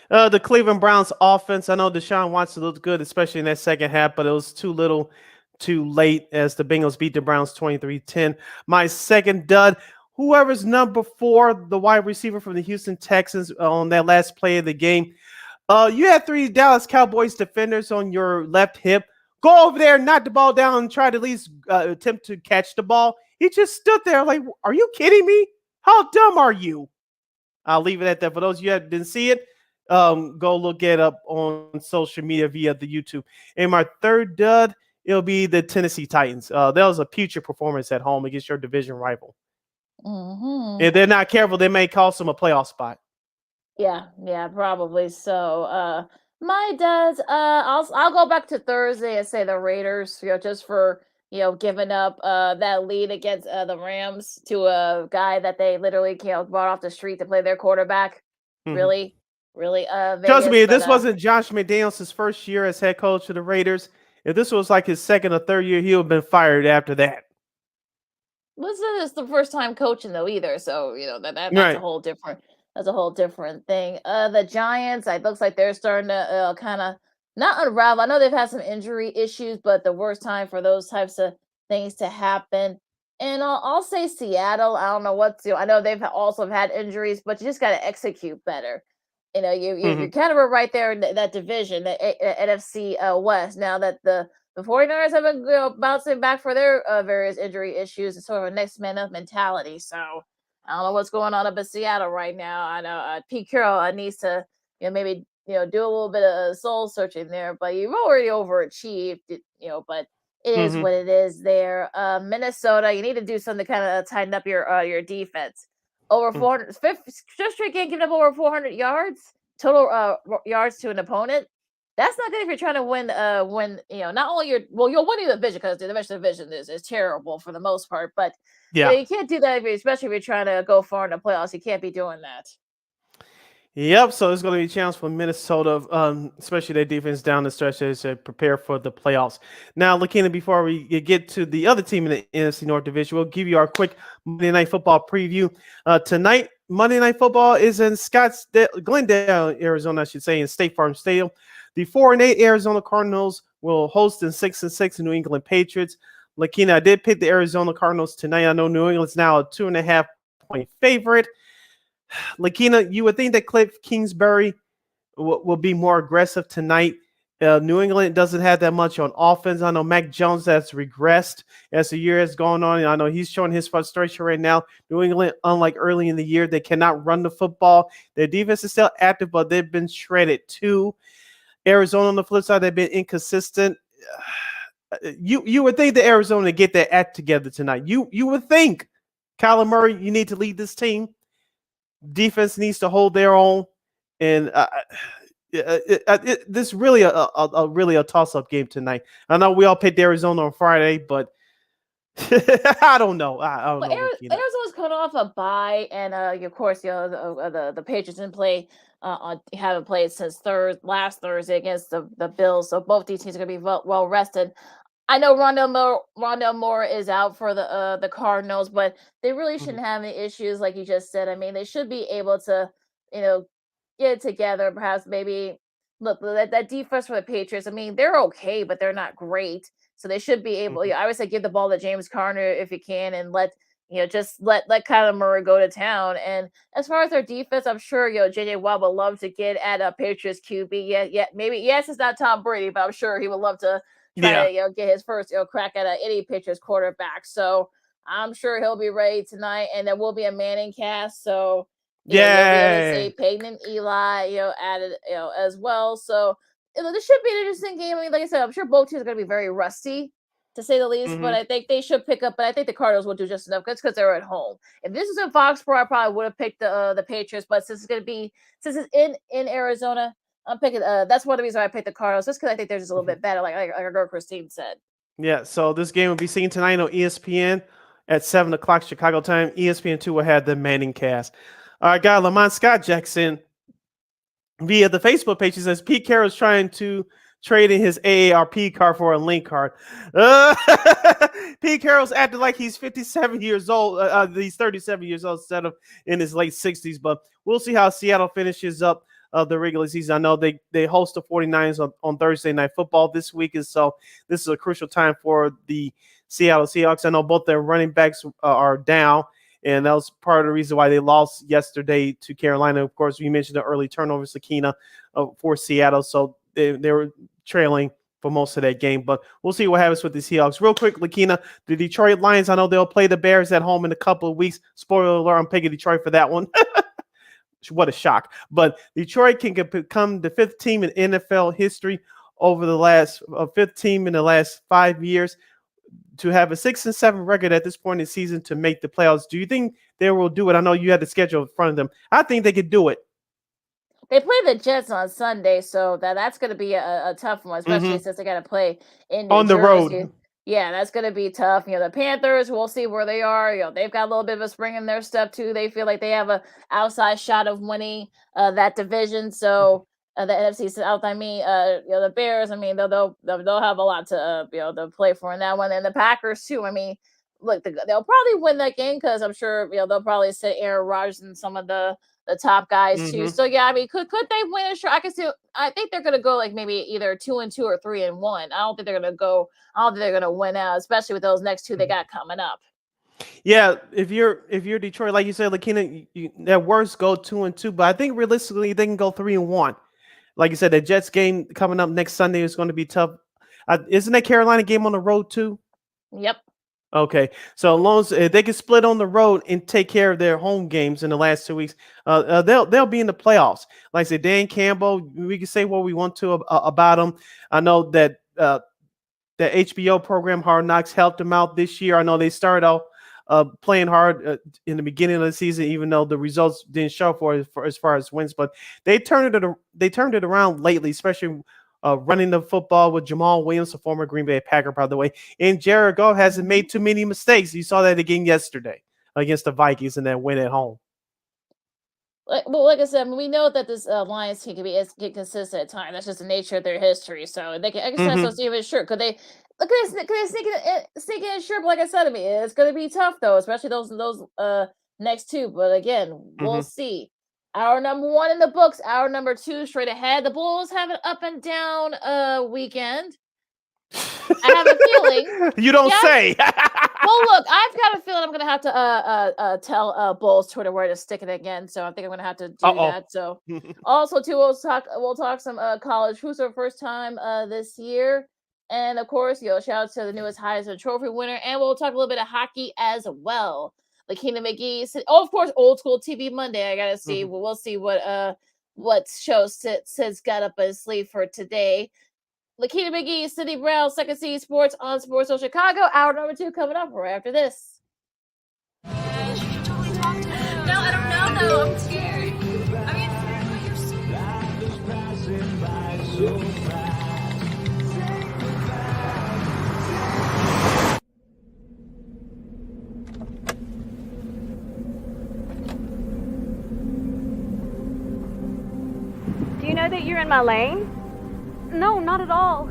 The Cleveland Browns offense. I know Deshaun Watson looked good, especially in that second half, but it was too little too late as the Bengals beat the Browns 23-10. My second dud, whoever's number 4, the wide receiver from the Houston Texans on that last play of the game. You had 3 Dallas Cowboys defenders on your left hip. Go over there, knock the ball down, and try to at least attempt to catch the ball. He just stood there like, are you kidding me? How dumb are you? I'll leave it at that. For those of you that didn't see it, go look it up on social media via the YouTube. And my third dud, it'll be the Tennessee Titans. That was a putrid performance at home against your division rival. If they're not careful, they may cost them a playoff spot. Yeah, probably so. My duds, I'll go back to Thursday and say the Raiders, just for giving up that lead against the Rams to a guy that they literally brought off the street to play their quarterback. Really, Vegas, trust me, this wasn't Josh McDaniels' first year as head coach of the Raiders. If this was like his second or third year, he would have been fired after that. This is the first time coaching though either, so that's right. a whole different. That's a whole different thing. The Giants, it looks like they're starting to kind of not unravel. I know they've had some injury issues, but the worst time for those types of things to happen. And I'll say Seattle. I don't know what to. I know they've also had injuries, but you just got to execute better. You're kind of right there in that division, the NFC West. Now that the 49ers have been bouncing back for their various injury issues, it's sort of a next man up mentality. So I don't know what's going on up in Seattle right now. I know Pete Carroll needs to maybe do a little bit of soul searching there, but you've already overachieved, but it is what it is there. Minnesota, you need to do something to kind of tighten up your defense. Over 400, just straight game giving up over 400 yards total yards to an opponent. That's not good if you're trying to win. Not only you'll win the division because the division is terrible for the most part, but you can't do that especially if you're trying to go far in the playoffs. You can't be doing that. Yep, so it's going to be a challenge for Minnesota, especially their defense down the stretch as they prepare for the playoffs. Now, Lakeena, before we get to the other team in the NFC North Division, we'll give you our quick Monday Night Football preview. Tonight, Monday Night Football is in Glendale, Arizona, I should say, in State Farm Stadium. The 4-8 Arizona Cardinals will host the 6-6 New England Patriots. Lakeena, I did pick the Arizona Cardinals tonight. I know New England's now a 2.5-point favorite. Lakeena, you would think that Cliff Kingsbury will be more aggressive tonight. New England doesn't have that much on offense. I know Mac Jones has regressed as the year has gone on. And I know he's showing his frustration right now. New England, unlike early in the year, they cannot run the football. Their defense is still active, but they've been shredded too. Arizona, on the flip side, they've been inconsistent. You would think that Arizona get their act together tonight. You would think, Kyler Murray, you need to lead this team. Defense needs to hold their own, and this really a toss-up game tonight. I know we all picked Arizona on Friday, but I don't know. I don't know. Arizona's coming off a bye, and of course, the Patriots didn't play. Haven't played since last Thursday against the Bills, so both these teams are going to be well rested. I know Rondell Moore is out for the Cardinals, but they really shouldn't have any issues, like you just said. I mean, they should be able to, get it together. Perhaps maybe look that defense for the Patriots. I mean, they're okay, but they're not great. So they should be able. I would say give the ball to James Conner if you can, and let just let Kyler Murray go to town. And as far as their defense, I'm sure JJ Watt would love to get at a Patriots QB. Yeah, maybe it's not Tom Brady, but I'm sure he would love to try to get his first crack at any Patriots quarterback. So I'm sure he'll be ready tonight, and there will be a Manning cast. So you'll be able to see Peyton and Eli added as well. So this should be an interesting game. I mean, like I said, I'm sure both teams are going to be very rusty, to say the least, but I think they should pick up. But I think the Cardinals will do just enough because they're at home. If this was in Foxborough, I probably would have picked the Patriots. But since it's in Arizona, I'm picking. That's one of the reasons why I picked the Cardinals, just because I think they're just a little bit better, like our girl Christine said. Yeah. So this game will be seen tonight on ESPN at 7:00 Chicago time. ESPN2 will have the Manning cast. All right, guy Lamont Scott Jackson via the Facebook page, he says Pete Carroll's trying to trade in his AARP card for a link card. Pete Carroll's acting like he's 57 years old. He's 37 years old instead of in his late 60s. But we'll see how Seattle finishes up the regular season. I know they host the 49ers on Thursday Night Football this week, and so this is a crucial time for the Seattle Seahawks. I know both their running backs are down, and that was part of the reason why they lost yesterday to Carolina. Of course, we mentioned the early turnovers, Lakeena, for Seattle, so they were trailing for most of that game. But we'll see what happens with the Seahawks. Real quick, Lakeena, the Detroit Lions, I know they'll play the Bears at home in a couple of weeks. Spoiler alert, I'm picking Detroit for that one. What a shock. But Detroit can become the fifth team in NFL history over the last fifth team in the last 5 years to have a 6-7 record at this point in the season to make the playoffs. Do you think they will do it? I know you had the schedule in front of them. I think they could do it. They play the Jets on Sunday, so that's going to be a tough one, especially since they got to play in New the Jersey. road. Yeah, that's going to be tough. The Panthers, we'll see where they are. They've got a little bit of a spring in their step too. They feel like they have a outside shot of winning that division. So the NFC South, the Bears, they'll have a lot to to play for in that one, and the Packers too. Look, they'll probably win that game because I'm sure they'll probably sit Aaron Rodgers and some of the top guys too. So yeah, could they win a shot? I think they're gonna go like maybe either 2-2 or 3-1. I don't think they're gonna win out, especially with those next two they got coming up. Yeah, if you're Detroit, like you said, Lakeena, at worst go 2-2, but I think realistically they can go 3-1. Like you said, the Jets game coming up next Sunday is going to be tough. Isn't that Carolina game on the road too? Yep. Okay, so as long as they can split on the road and take care of their home games in the last 2 weeks, they'll be in the playoffs. Like I said, Dan Campbell, we can say what we want to about him. I know that the HBO program Hard Knocks helped them out this year. I know they started out playing hard in the beginning of the season, even though the results didn't show for as far as wins. But they turned it around lately, especially running the football with Jamal Williams, a former Green Bay Packer, by the way. And Jared Goff hasn't made too many mistakes. You saw that again yesterday against the Vikings in that win at home. Like I said, we know that this Lions team can be consistent at times. That's just the nature of their history. So they can exercise those even sure. Could they sneak in sure? But like I said, it's going to be tough though, especially those next two. But again, we'll see. Hour number 1 in the books. Hour number 2 straight ahead. The Bulls have an up and down weekend. I have a feeling. You don't say. Well, look, I've got a feeling I'm going to have to tell Bulls Twitter where to stick it again. So I think I'm going to have to do that. So also too, we'll talk some college hoops for the first time this year, and of course, shout out to the newest Heisman Trophy winner, and we'll talk a little bit of hockey as well. Lakeena McGee. Of course, old school TV Monday. I gotta see. We'll see what show Sid's got up his sleeve for today. Lakeena McGee, Sidney Brown, Second City Sports on Sports Zone Chicago. Hour number 2 coming up right after this. No, I don't know though. I'm scared. You're Do you know that you're in my lane? No, not at all.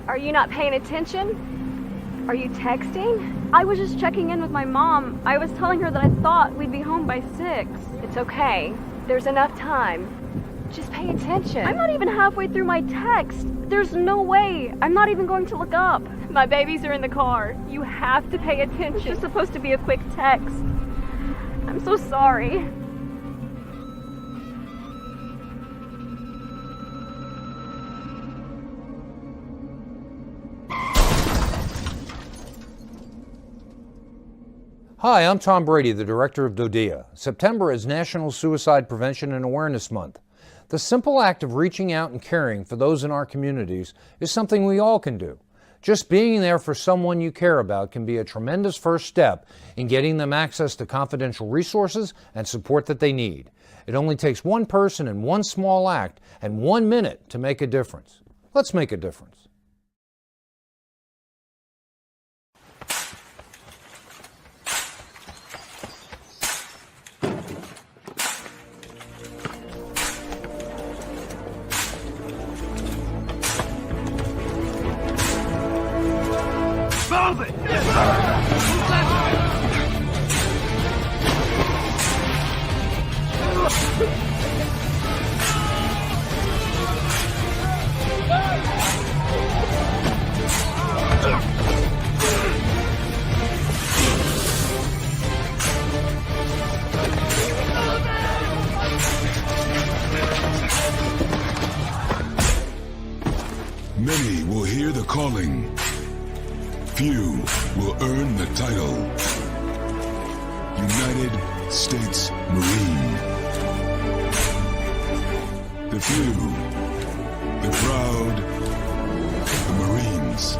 Are you not paying attention? Are you texting? I was just checking in with my mom. I was telling her that I thought we'd be home by 6. It's okay. There's enough time. Just pay attention. I'm not even halfway through my text. There's no way. I'm not even going to look up. My babies are in the car. You have to pay attention. It's just supposed to be a quick text. I'm so sorry. Hi, I'm Tom Brady, the director of DODEA. September is National Suicide Prevention and Awareness Month. The simple act of reaching out and caring for those in our communities is something we all can do. Just being there for someone you care about can be a tremendous first step in getting them access to confidential resources and support that they need. It only takes one person and one small act and 1 minute to make a difference. Let's make a difference. Move it! Many will hear the calling. Few will earn the title. United States Marine. The few, the proud, the Marines.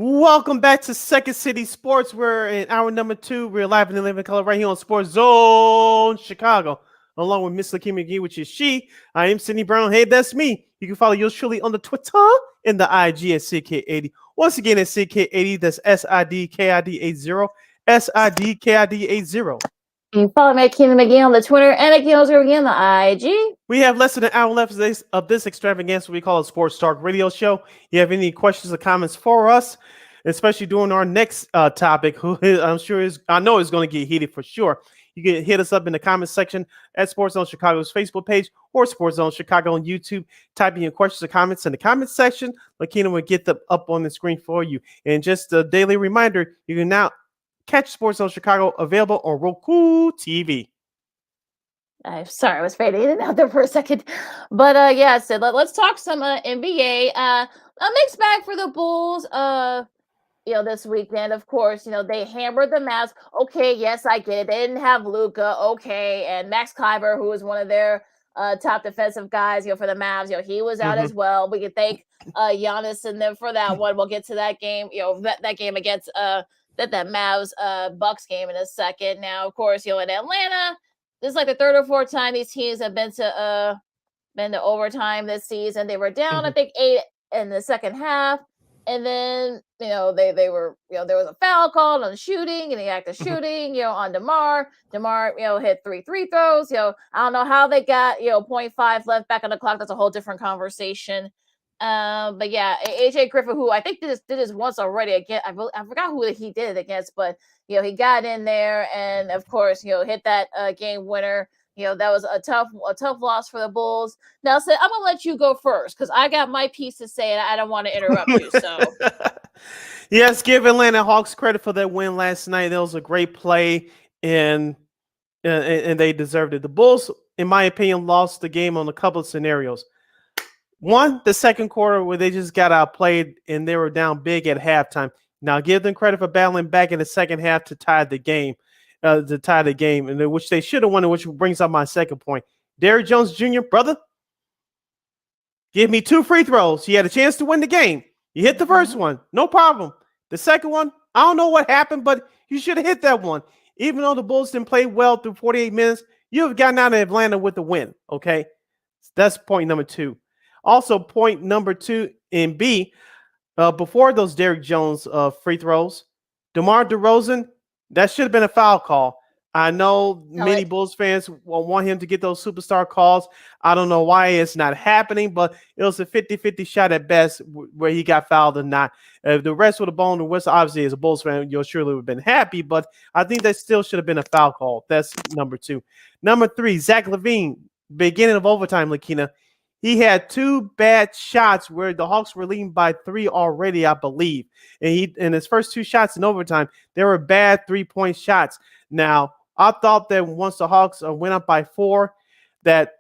Welcome back to Second City Sports. We're in hour number 2. We're live in the living color right here on Sports Zone Chicago, along with Miss Lakeena McGee, which is she. I am Sydney Brown. Hey, that's me. You can follow yours truly on the Twitter and the IG at CK80. Once again, at CK80, that's SIDKID80, SIDKID80. You can follow me at Lakeena McGee on the Twitter and at Lakeena McGee on the IG. We have less than an hour left of this extravaganza we call a Sports Talk Radio Show. You have any questions or comments for us, especially during our next topic, who I know is going to get heated for sure. You can hit us up in the comment section at Sports Zone Chicago's Facebook page or Sports Zone Chicago on YouTube. Type in your questions or comments in the comment section. Lakeena will get them up on the screen for you. And just a daily reminder, you can now catch Sports Zone Chicago available on Roku TV. I'm sorry, I was fading in and out there for a second. But yeah, Sid, let's talk some NBA. A mixed bag for the Bulls. This weekend, of course, they hammered the Mavs. Okay, yes, I get it. They didn't have Luka. Okay, and Max Kleber, who was one of their top defensive guys, for the Mavs, he was out as well. We can thank Giannis and them for that one. We'll get to that game, that game against that Mavs Bucks game in a second. Now, of course, in Atlanta, this is like the third or fourth time these teams have been to overtime this season. They were down, I think, 8 in the second half. And then, they were, there was a foul called on shooting and the act of shooting, on DeMar. DeMar, hit 3 free throws. I don't know how they got, 0.5 left back on the clock. That's a whole different conversation. But yeah, AJ Griffin, who I think did this once already again. I forgot who he did it against, but he got in there and of course, hit that game winner. That was a tough loss for the Bulls. Now, Sid, I'm gonna let you go first because I got my piece to say and I don't want to interrupt you. So yes, give Atlanta Hawks credit for that win last night. That was a great play and they deserved it. The Bulls, in my opinion, lost the game on a couple of scenarios. One, the second quarter where they just got outplayed and they were down big at halftime. Now give them credit for battling back in the second half to tie the game, and which they should have won, which brings up my second point. Derrick Jones Jr., brother, Give me 2 free throws. You had a chance to win the game. You hit the first one, no problem. The second one, I don't know what happened, but you should have hit that one. Even though the Bulls didn't play well through 48 minutes, you have gotten out of Atlanta with the win, okay? That's point number 2. Also, point number 2 in B, before those Derrick Jones free throws, DeMar DeRozan, that should have been a foul call. I know many Bulls fans want him to get those superstar calls. I don't know why it's not happening, but it was a 50-50 shot at best where he got fouled or not. If the rest would have blown the whistle, obviously, as a Bulls fan, you'll surely have been happy, but I think that still should have been a foul call. That's number 2. Number 3, Zach LaVine, beginning of overtime, Lakeena. He had 2 bad shots where the Hawks were leading by 3 already, I believe. And he in his first 2 shots in overtime, they were bad 3-point shots. Now, I thought that once the Hawks went up by 4, that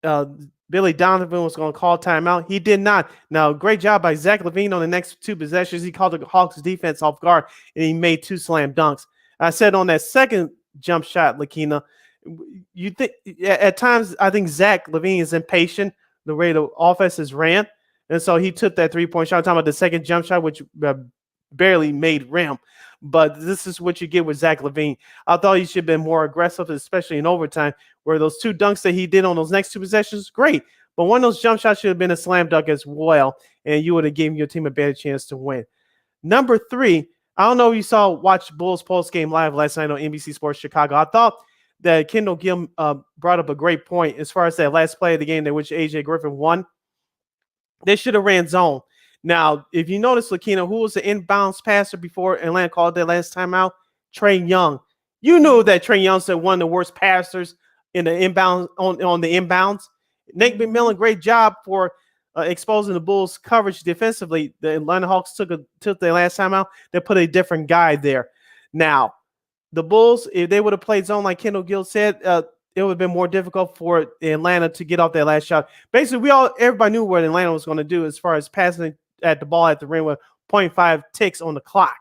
Billy Donovan was going to call timeout. He did not. Now, great job by Zach LaVine on the next 2 possessions. He called the Hawks defense off guard, and he made 2 slam dunks. I said on that second jump shot, Lakeena, you think at times I think Zach LaVine is impatient the way the offense is ran, and so he took that 3-point shot. I'm talking about the second jump shot, which barely made rim. But this is what you get with Zach LaVine. I thought he should have been more aggressive, especially in overtime, where those 2 dunks that he did on those next 2 possessions, great. But one of those jump shots should have been a slam dunk as well, and you would have given your team a better chance to win. Number 3, I don't know if you watched Bulls post game live last night on NBC Sports Chicago. I thought that Kendall Gill brought up a great point as far as that last play of the game in which AJ Griffin won. They should have ran zone. Now, if you notice, Lakeena, who was the inbounds passer before Atlanta called their last timeout? Trae Young. You knew that Trae Young's one of the worst passers in the inbound on the inbounds. Nate McMillan, great job for exposing the Bulls' coverage defensively. The Atlanta Hawks took their last timeout. They put a different guy there. Now, the Bulls, if they would have played zone like Kendall Gill said, it would have been more difficult for Atlanta to get off that last shot. Basically, everybody knew what Atlanta was going to do as far as passing at the ball at the rim with 0.5 ticks on the clock.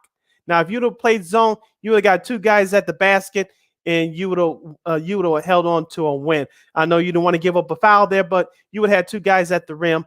Now, if you'd have played zone, you would have got 2 guys at the basket, and you would have held on to a win. I know you didn't want to give up a foul there, but you would have had 2 guys at the rim,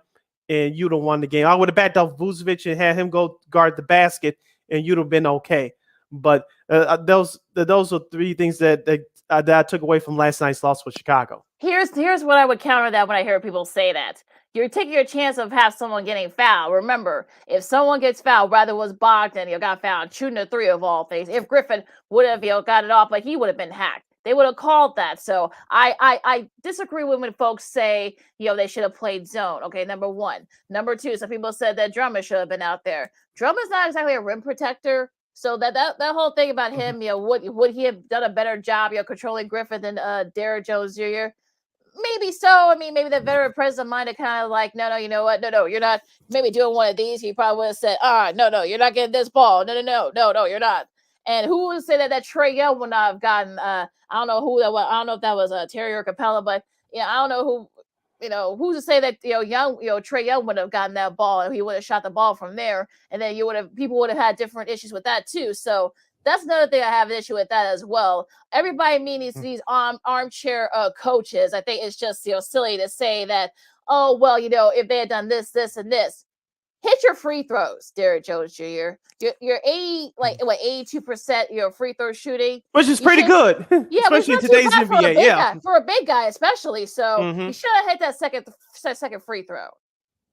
and you'd have won the game. I would have backed off Vucevic and had him go guard the basket, and you'd have been okay. But those are 3 things that I took away from last night's loss with Chicago. Here's what I would counter that when I hear people say that. You're taking your chance of have someone getting fouled. Remember, if someone gets fouled, rather was Bogdan, got fouled, shooting a 3 of all things. If Griffin would have got it off, he would have been hacked. They would have called that. So I disagree with when folks say, they should have played zone. Okay, number 1. Number 2, some people said that Drummond should have been out there. Drummond's not exactly a rim protector. So that whole thing about him, would he have done a better job, controlling Griffin than Derrick Jones Jr.? Maybe so. I mean, maybe the veteran president might have kind of like, no, you know what? No, you're not. Maybe doing one of these, he probably would have said, no, you're not getting this ball. No, you're not. And who would say that Trae Young would not have gotten? I don't know who that was. I don't know if that was Terry or Capella, but I don't know who. Who's to say that Trae Young would have gotten that ball and he would have shot the ball from there, and then people would have had different issues with that too. So that's another thing I have an issue with that as well. Everybody needs these armchair coaches. I think it's just silly to say that, oh well, if they had done this, and this. Hit your free throws, Derrick Jones Jr. You're 82% free throw shooting, which is pretty good. Yeah, especially in today's NBA. For a big guy, especially. So you should have hit that second free throw.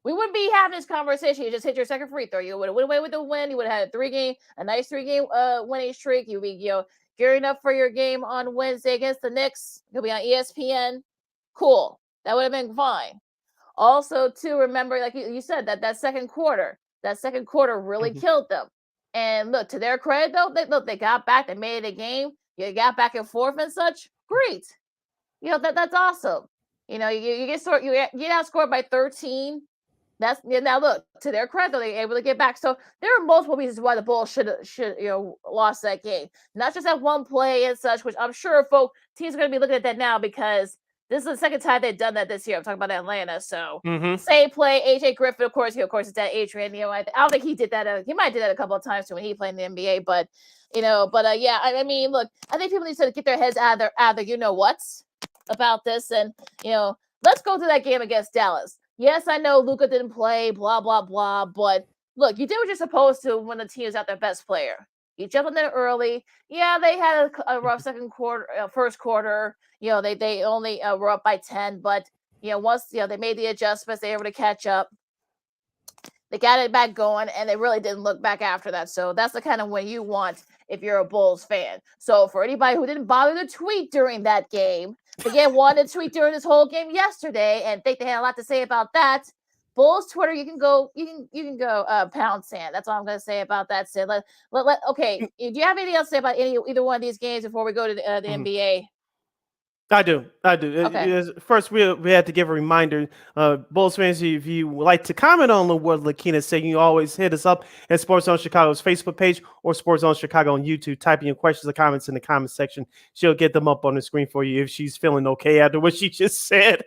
We wouldn't be having this conversation. You just hit your second free throw. You would have went away with the win. You would have had a nice 3-game winning streak. You'd be gearing up for your game on Wednesday against the Knicks. You'll be on ESPN. Cool. That would have been fine. Also, too, remember, like you said, that second quarter really killed them. And look, to their credit, though, they got back. They made it a game. You got back and forth and such. Great. That's awesome. You get outscored by 13. Now look, to their credit, though, they were able to get back. So there are multiple reasons why the Bulls should lost that game. Not just that one play and such, which I'm sure teams are going to be looking at that now because this is the second time they've done that this year. I'm talking about Atlanta. So same play. AJ Griffin, of course, is that Adrian. I don't think he did that. He might have did that a couple of times too when he played in the NBA. But yeah. I mean, look, I think people need to get their heads out of their whats about this, and let's go to that game against Dallas. Yes, I know Luka didn't play, blah blah blah, but look, you did what you're supposed to when the team is out their best player. You jumped on there early. Yeah, they had a rough second quarter, first quarter. They only were up by 10, but once they made the adjustments, they were able to catch up. They got it back going, and they really didn't look back after that. So that's the kind of win you want if you're a Bulls fan. So for anybody who didn't bother to tweet during that game, again, wanted to tweet during this whole game yesterday and think they had a lot to say about that. Bulls Twitter, you can go pound sand. That's all I'm gonna say about that, Sid. Okay. Do you have anything else to say about either one of these games before we go to the NBA? I do. Okay. First, we had to give a reminder. Bulls fans, if you would like to comment on what Lakeena said, you always hit us up at Sports Zone Chicago's Facebook page or Sports Zone Chicago on YouTube. Type in your questions or comments in the comment section. She'll get them up on the screen for you if she's feeling okay after what she just said.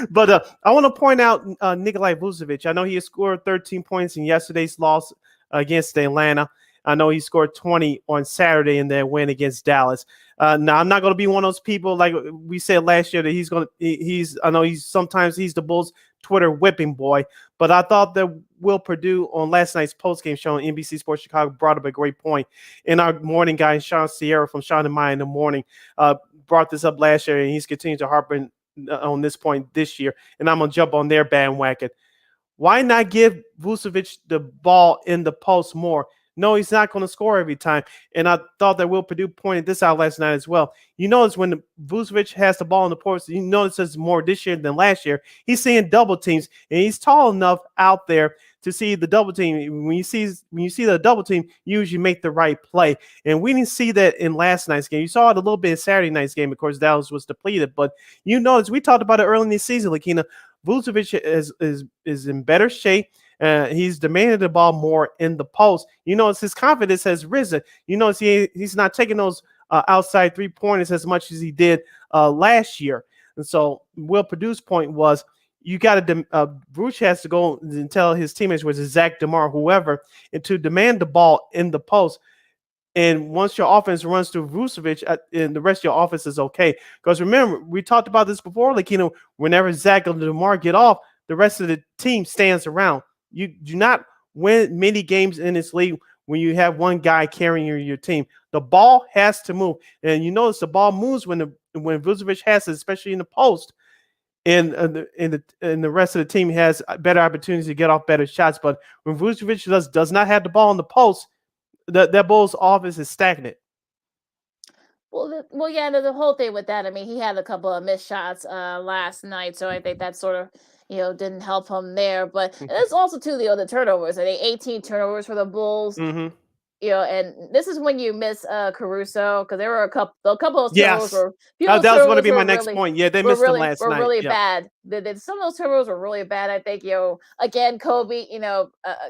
But I want to point out Nikolai Vucevic. I know he scored 13 points in yesterday's loss against Atlanta. I know he scored 20 on Saturday in their win against Dallas. Now I'm not going to be one of those people like we said last year that I know sometimes he's the Bulls Twitter whipping boy, but I thought that Will Perdue on last night's postgame show on NBC Sports Chicago brought up a great point. And our morning guy, Sean Sierra from Sean and Maya in the Morning, brought this up last year, and he's continued to harp on this point this year. And I'm going to jump on their bandwagon. Why not give Vucevic the ball in the post more? No, he's not going to score every time. And I thought that Will Perdue pointed this out last night as well. You notice when Vucevic has the ball in the post, you notice it's more this year than last year. He's seeing double teams, and he's tall enough out there to see the double team. When you see the double team, you usually make the right play. And we didn't see that in last night's game. You saw it a little bit in Saturday night's game. Of course, Dallas was depleted. But you notice we talked about it early in the season, Lakeena. Vucevic is in better shape. He's demanded the ball more in the post. You notice his confidence has risen. You notice he's not taking those outside 3-pointers as much as he did last year. And so Will Perdue's point was you got to Bruce has to go and tell his teammates, whether it's Zach, DeMar, whoever, and to demand the ball in the post. And once your offense runs through Vucevic, and the rest of your offense is okay. Because remember, we talked about this before, like, whenever Zach and DeMar get off, the rest of the team stands around. You do not win many games in this league when you have one guy carrying your team. The ball has to move. And you notice the ball moves when Vucevic has it, especially in the post. And the rest of the team has better opportunities to get off better shots. But when Vucevic does not have the ball in the post, that Bulls offense is stagnant. Well, yeah, the whole thing with that. I mean, he had a couple of missed shots last night, so I think that sort of didn't help him there. But it's also too the turnovers. I think 18 turnovers for the Bulls. Mm-hmm. And this is when you miss Caruso, because there were a couple of turnovers. Yes. That was going to be my next point. Yeah, they missed them last night. Were really bad. Some of those turnovers were really bad. I think again, Kobe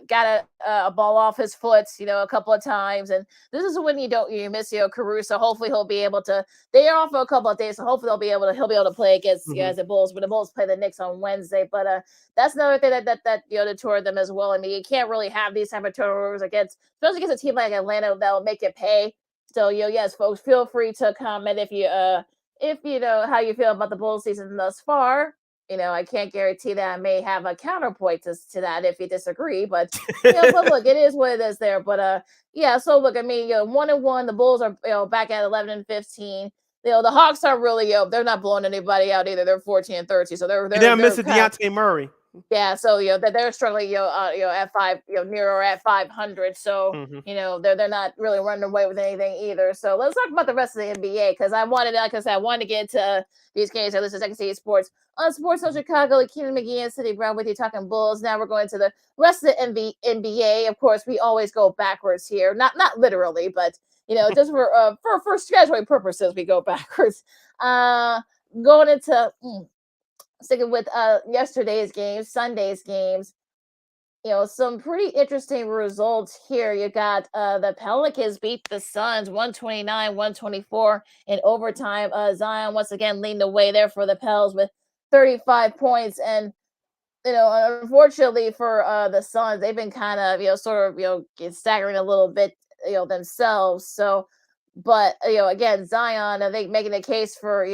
got a ball off his foot a couple of times, and this is when you miss Caruso. Hopefully he'll be able to. They are off for a couple of days, so hopefully he'll be able to play against the Bulls. But the Bulls play the Knicks on Wednesday. But that's another thing that detoured them as well. I mean, you can't really have these type of turnovers especially against a team like Atlanta that will make it pay. So yes, folks, feel free to comment if you know how you feel about the Bulls season thus far. I can't guarantee that I may have a counterpoint to that if you disagree, but but look, it is what it is there. But so look, I mean, 1-1, the Bulls are back at 11-15. The Hawks are really they're not blowing anybody out either. They're 14-13, so they're missing Dejounte Murray. Yeah, so they're struggling, at 5, near or at 500. So they're not really running away with anything either. So let's talk about the rest of the NBA, because I wanted to get into these games. So this is XC Sports on Sports Zone Chicago. Lakeena and Sid Brown with you talking Bulls. Now we're going to the rest of the NBA. Of course, we always go backwards here, not literally, but just for scheduling purposes, we go backwards. Going into. Sticking with yesterday's games, Sunday's games, some pretty interesting results here. You got the Pelicans beat the Suns 129-124 in overtime. Zion once again leading the way there for the Pels with 35 points. And unfortunately for the Suns, they've been kind of staggering a little bit themselves. So, but again, Zion, I think making a case for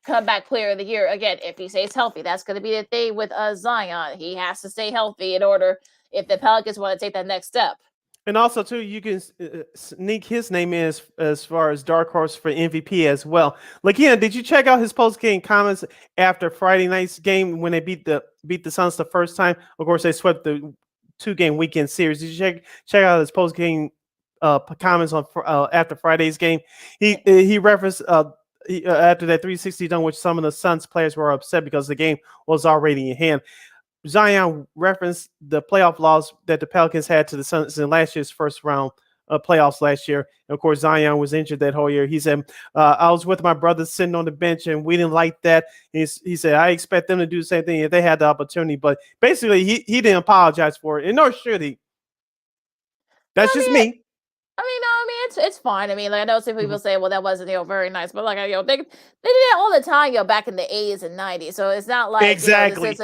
comeback player of the year again if he stays healthy. That's going to be the thing with Zion. He has to stay healthy in order if the Pelicans want to take that next step. And also, too, you can sneak his name in as far as dark horse for MVP as well. Lakeena, did you check out his post game comments after Friday night's game when they beat the Suns the first time? Of course, they swept the 2-game weekend series. Did you check out his post game comments on after Friday's game? He referenced after that 360 done, which some of the Suns players were upset because the game was already in hand. Zion referenced the playoff loss that the Pelicans had to the Suns in last year's first round playoffs last year. And of course, Zion was injured that whole year. He said, I was with my brothers sitting on the bench and we didn't like that. He said, I expect them to do the same thing if they had the opportunity. But basically, he didn't apologize for it, and nor should he. That's just me. It's fine. I mean, like I know some people say, well, that wasn't very nice, but like they did it all the time, back in the 80s and 90s. So it's not like exactly.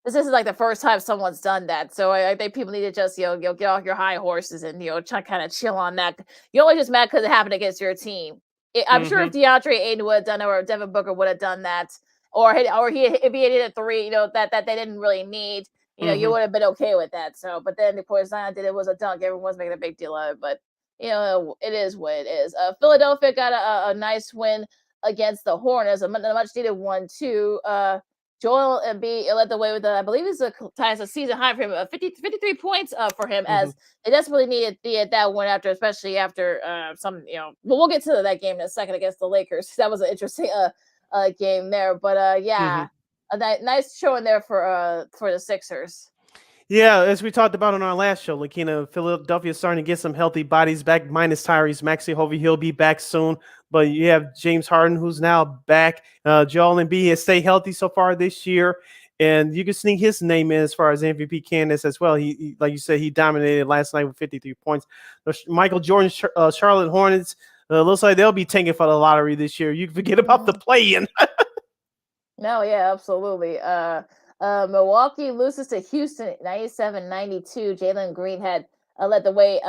This isn't like the first time someone's done that. So I think people need to just get off your high horses and kind of chill on that. You're only just mad because it happened against your team. I'm sure if DeAndre Ayton would have done it, or Devin Booker would have done that, or if he hit a three, that they didn't really need, you would have been okay with that. So, but then of course Zion did it, was a dunk. Everyone's making a big deal of it, but it is what it is. Philadelphia got a nice win against the Hornets, a much needed one too. Joel Embiid led the way with I believe it's a season high for him, 53 points for him, as they desperately needed that one especially after some, we'll get to that game in a second against the Lakers. That was an interesting game there, but a nice showing there for the Sixers. Yeah, as we talked about on our last show, Philadelphia is starting to get some healthy bodies back, minus Tyrese Maxey. Hopefully he'll be back soon. But you have James Harden, who's now back. Joel Embiid has stayed healthy so far this year. And you can sneak his name in as far as MVP candidates as well. He like you said, he dominated last night with 53 points. Michael Jordan, Charlotte Hornets, looks like they'll be tanking for the lottery this year. You can forget about the play-in. No, yeah, absolutely. Milwaukee loses to Houston 97-92. Jalen Green had led the way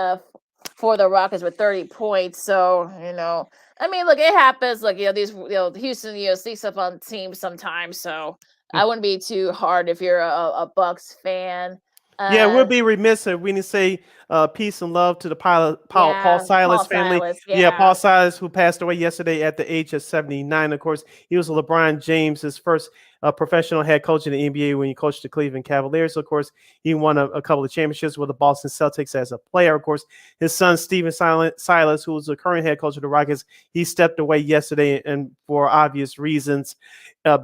for the Rockets with 30 points. So, look, it happens. Look, these Houston sneaks up on teams sometimes. So I wouldn't be too hard if you're a Bucks fan. Yeah, we'll be remiss if we didn't say peace and love to the Paul Silas family. Paul Silas, who passed away yesterday at the age of 79. Of course, he was LeBron James's first professional head coach in the NBA when he coached the Cleveland Cavaliers. Of course, he won a couple of championships with the Boston Celtics as a player. Of course, his son, Steven Silas, who was the current head coach of the Rockets, he stepped away yesterday, and for obvious reasons,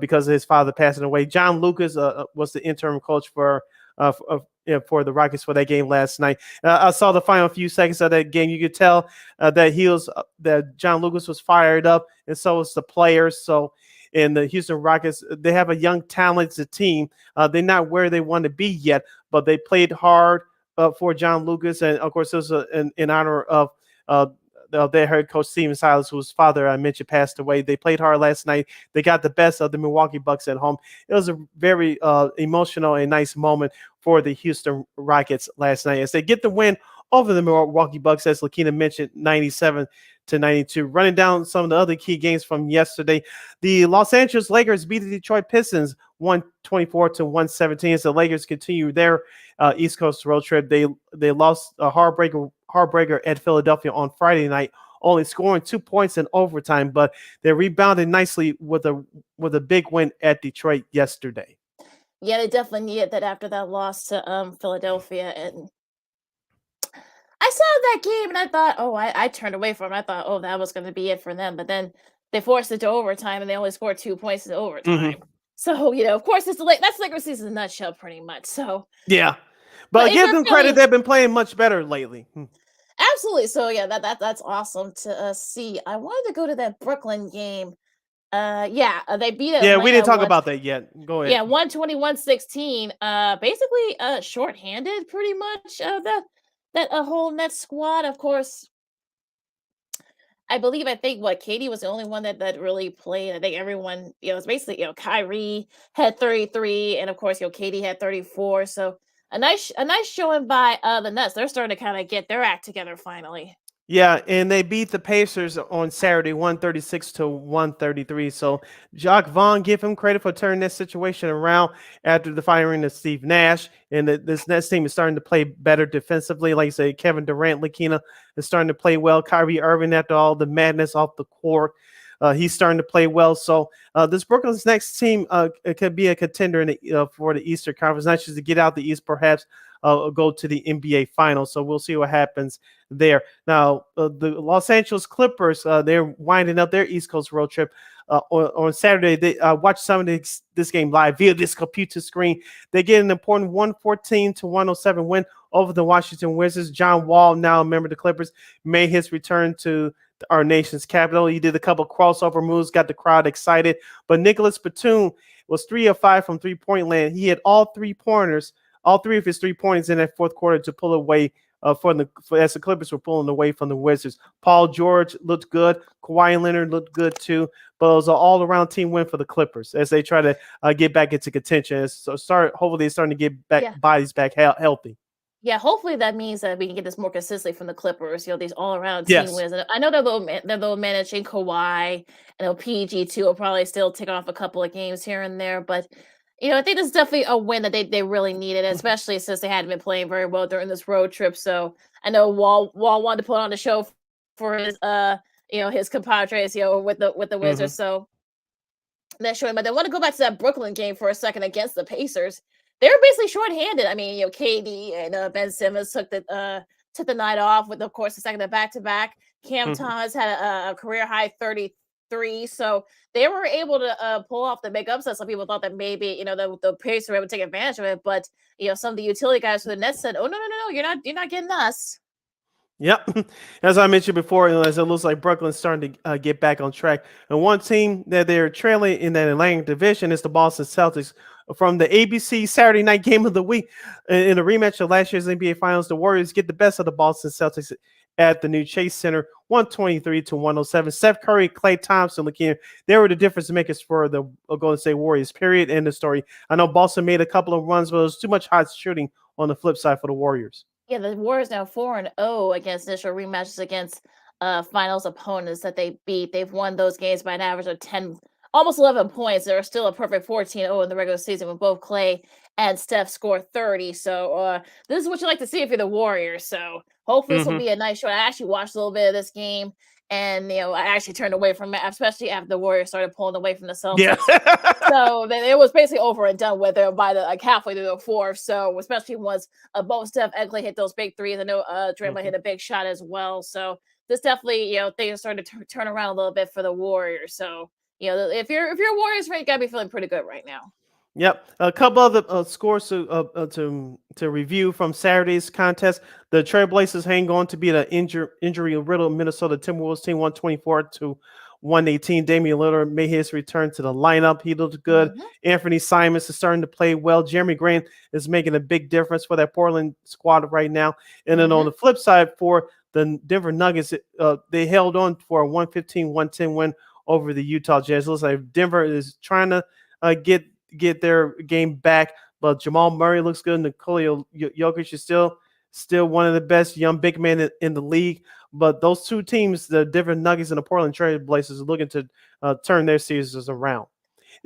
because of his father passing away. John Lucas was the interim coach for the Rockets for that game last night. I saw the final few seconds of that game. You could tell that John Lucas was fired up, and so was the players. So, in the Houston Rockets, they have a young, talented team. They're not where they want to be yet, but they played hard for John Lucas, and of course, this was in honor of their head coach Steven Silas, whose father I mentioned passed away. They played hard last night. They got the best of the Milwaukee Bucks at home. It was a very emotional and nice moment for the Houston Rockets last night as they get the win over the Milwaukee Bucks, as Lakeena mentioned, 97-92. Running down some of the other key games from yesterday, the Los Angeles Lakers beat the Detroit Pistons 124-117 as the Lakers continue their East Coast road trip. They lost a heartbreaker at Philadelphia on Friday night, only scoring 2 points in overtime, but they rebounded nicely with a big win at Detroit yesterday. Yeah, they definitely needed that after that loss to Philadelphia. And I saw that game and I thought, I turned away from it. I thought, that was going to be it for them. But then they forced it to overtime and they only scored 2 points in overtime. So, of course, that's Lakers season in a nutshell pretty much. So, yeah. But give them credit. They've been playing much better lately. Absolutely. So, yeah, that's awesome to see. I wanted to go to that Brooklyn game. They beat Atlanta. Yeah, we didn't talk about that yet. Go ahead. Yeah, 121-16. Basically, shorthanded pretty much. That whole Nets squad, of course. I think Katie was the only one that really played. I think everyone, it's basically, Kyrie had 33, and of course, Katie had 34. So a nice showing by the Nets. They're starting to kind of get their act together finally. Yeah, and they beat the Pacers on Saturday, 136 to 133. So Jacques Vaughn, give him credit for turning that situation around after the firing of Steve Nash. And this Nets team is starting to play better defensively. Like I say, Kevin Durant, Lakeena is starting to play well. Kyrie Irving, after all the madness off the court, he's starting to play well. So this Brooklyn's next team it could be a contender for the Eastern Conference, not just to get out the East, perhaps go to the NBA Finals. So we'll see what happens there. Now, the Los Angeles Clippers, they're winding up their East Coast road trip. On Saturday, they watched some of this game live via this computer screen. They get an important 114 to 107 win over the Washington Wizards. John Wall, now a member of the Clippers, made his return to our nation's capital. He did a couple crossover moves, got the crowd excited. But Nicholas Batum was 3 of 5 from three-point land. He had all 3-pointers, all 3 of his 3-pointers in that fourth quarter to pull away as the Clippers were pulling away from the Wizards. Paul George looked good. Kawhi Leonard looked good too. But it was an all-around team win for the Clippers as they try to get back into contention. So hopefully they're starting to get back bodies back healthy. Yeah, hopefully that means that we can get this more consistently from the Clippers. These all-around team wins. And I know they're managing Kawhi. I know PG too will probably still take off a couple of games here and there, but I think this is definitely a win that they really needed, especially since they hadn't been playing very well during this road trip. So I know Wall wanted to put on a show for his his compadres with the Wizards. So that's showing. But they want to go back to that Brooklyn game for a second against the Pacers. They were basically shorthanded. I mean, KD and Ben Simmons took the night off with, of course, the second of back-to-back. Cam Thomas had a career high 33, so they were able to pull off the big upset. Some people thought that maybe the Pacers would take advantage of it, but some of the utility guys for the Nets said, "Oh no, you're not getting us." Yep. As I mentioned before, as it looks like Brooklyn's starting to get back on track. And one team that they're trailing in that Atlantic division is the Boston Celtics. From the ABC Saturday night game of the week, in a rematch of last year's NBA Finals, the Warriors get the best of the Boston Celtics at the new Chase Center, 123 to 107. Steph Curry, Klay Thompson, they were the difference makers for the Golden State Warriors, period. End of story. I know Boston made a couple of runs, but it was too much hot shooting on the flip side for the Warriors. Yeah, the Warriors now 4-0 against initial rematches against finals opponents that they beat. They've won those games by an average of 10, almost 11 points. They're still a perfect 14-0 in the regular season with both Klay and Steph score 30. So this is what you like to see if you're the Warriors. So hopefully this will be a nice show. I actually watched a little bit of this game, and I actually turned away from it, especially after the Warriors started pulling away from the Celtics. Yeah. So then it was basically over and done with it by the halfway through the fourth. So especially once both Steph and Klay hit those big threes. I know Draymond hit a big shot as well. So this definitely things started to turn around a little bit for the Warriors. So if you're a Warriors fan, you gotta be feeling pretty good right now. Yep, a couple other scores to review from Saturday's contest. The Trailblazers hang on to beat an injury-riddled Minnesota Timberwolves team, 124 to 118. Damian Lillard made his return to the lineup. He looked good. Anthony Simons is starting to play well. Jeremy Grant is making a big difference for that Portland squad right now. And then on the flip side, for the Denver Nuggets, they held on for a 115-110 win over the Utah Jazz. It looks like Denver is trying to get their game back, but Jamal Murray looks good. Nikola Jokic is still one of the best young big men in the league. But those two teams, the Denver Nuggets and the Portland Trail Blazers, are looking to turn their seasons around.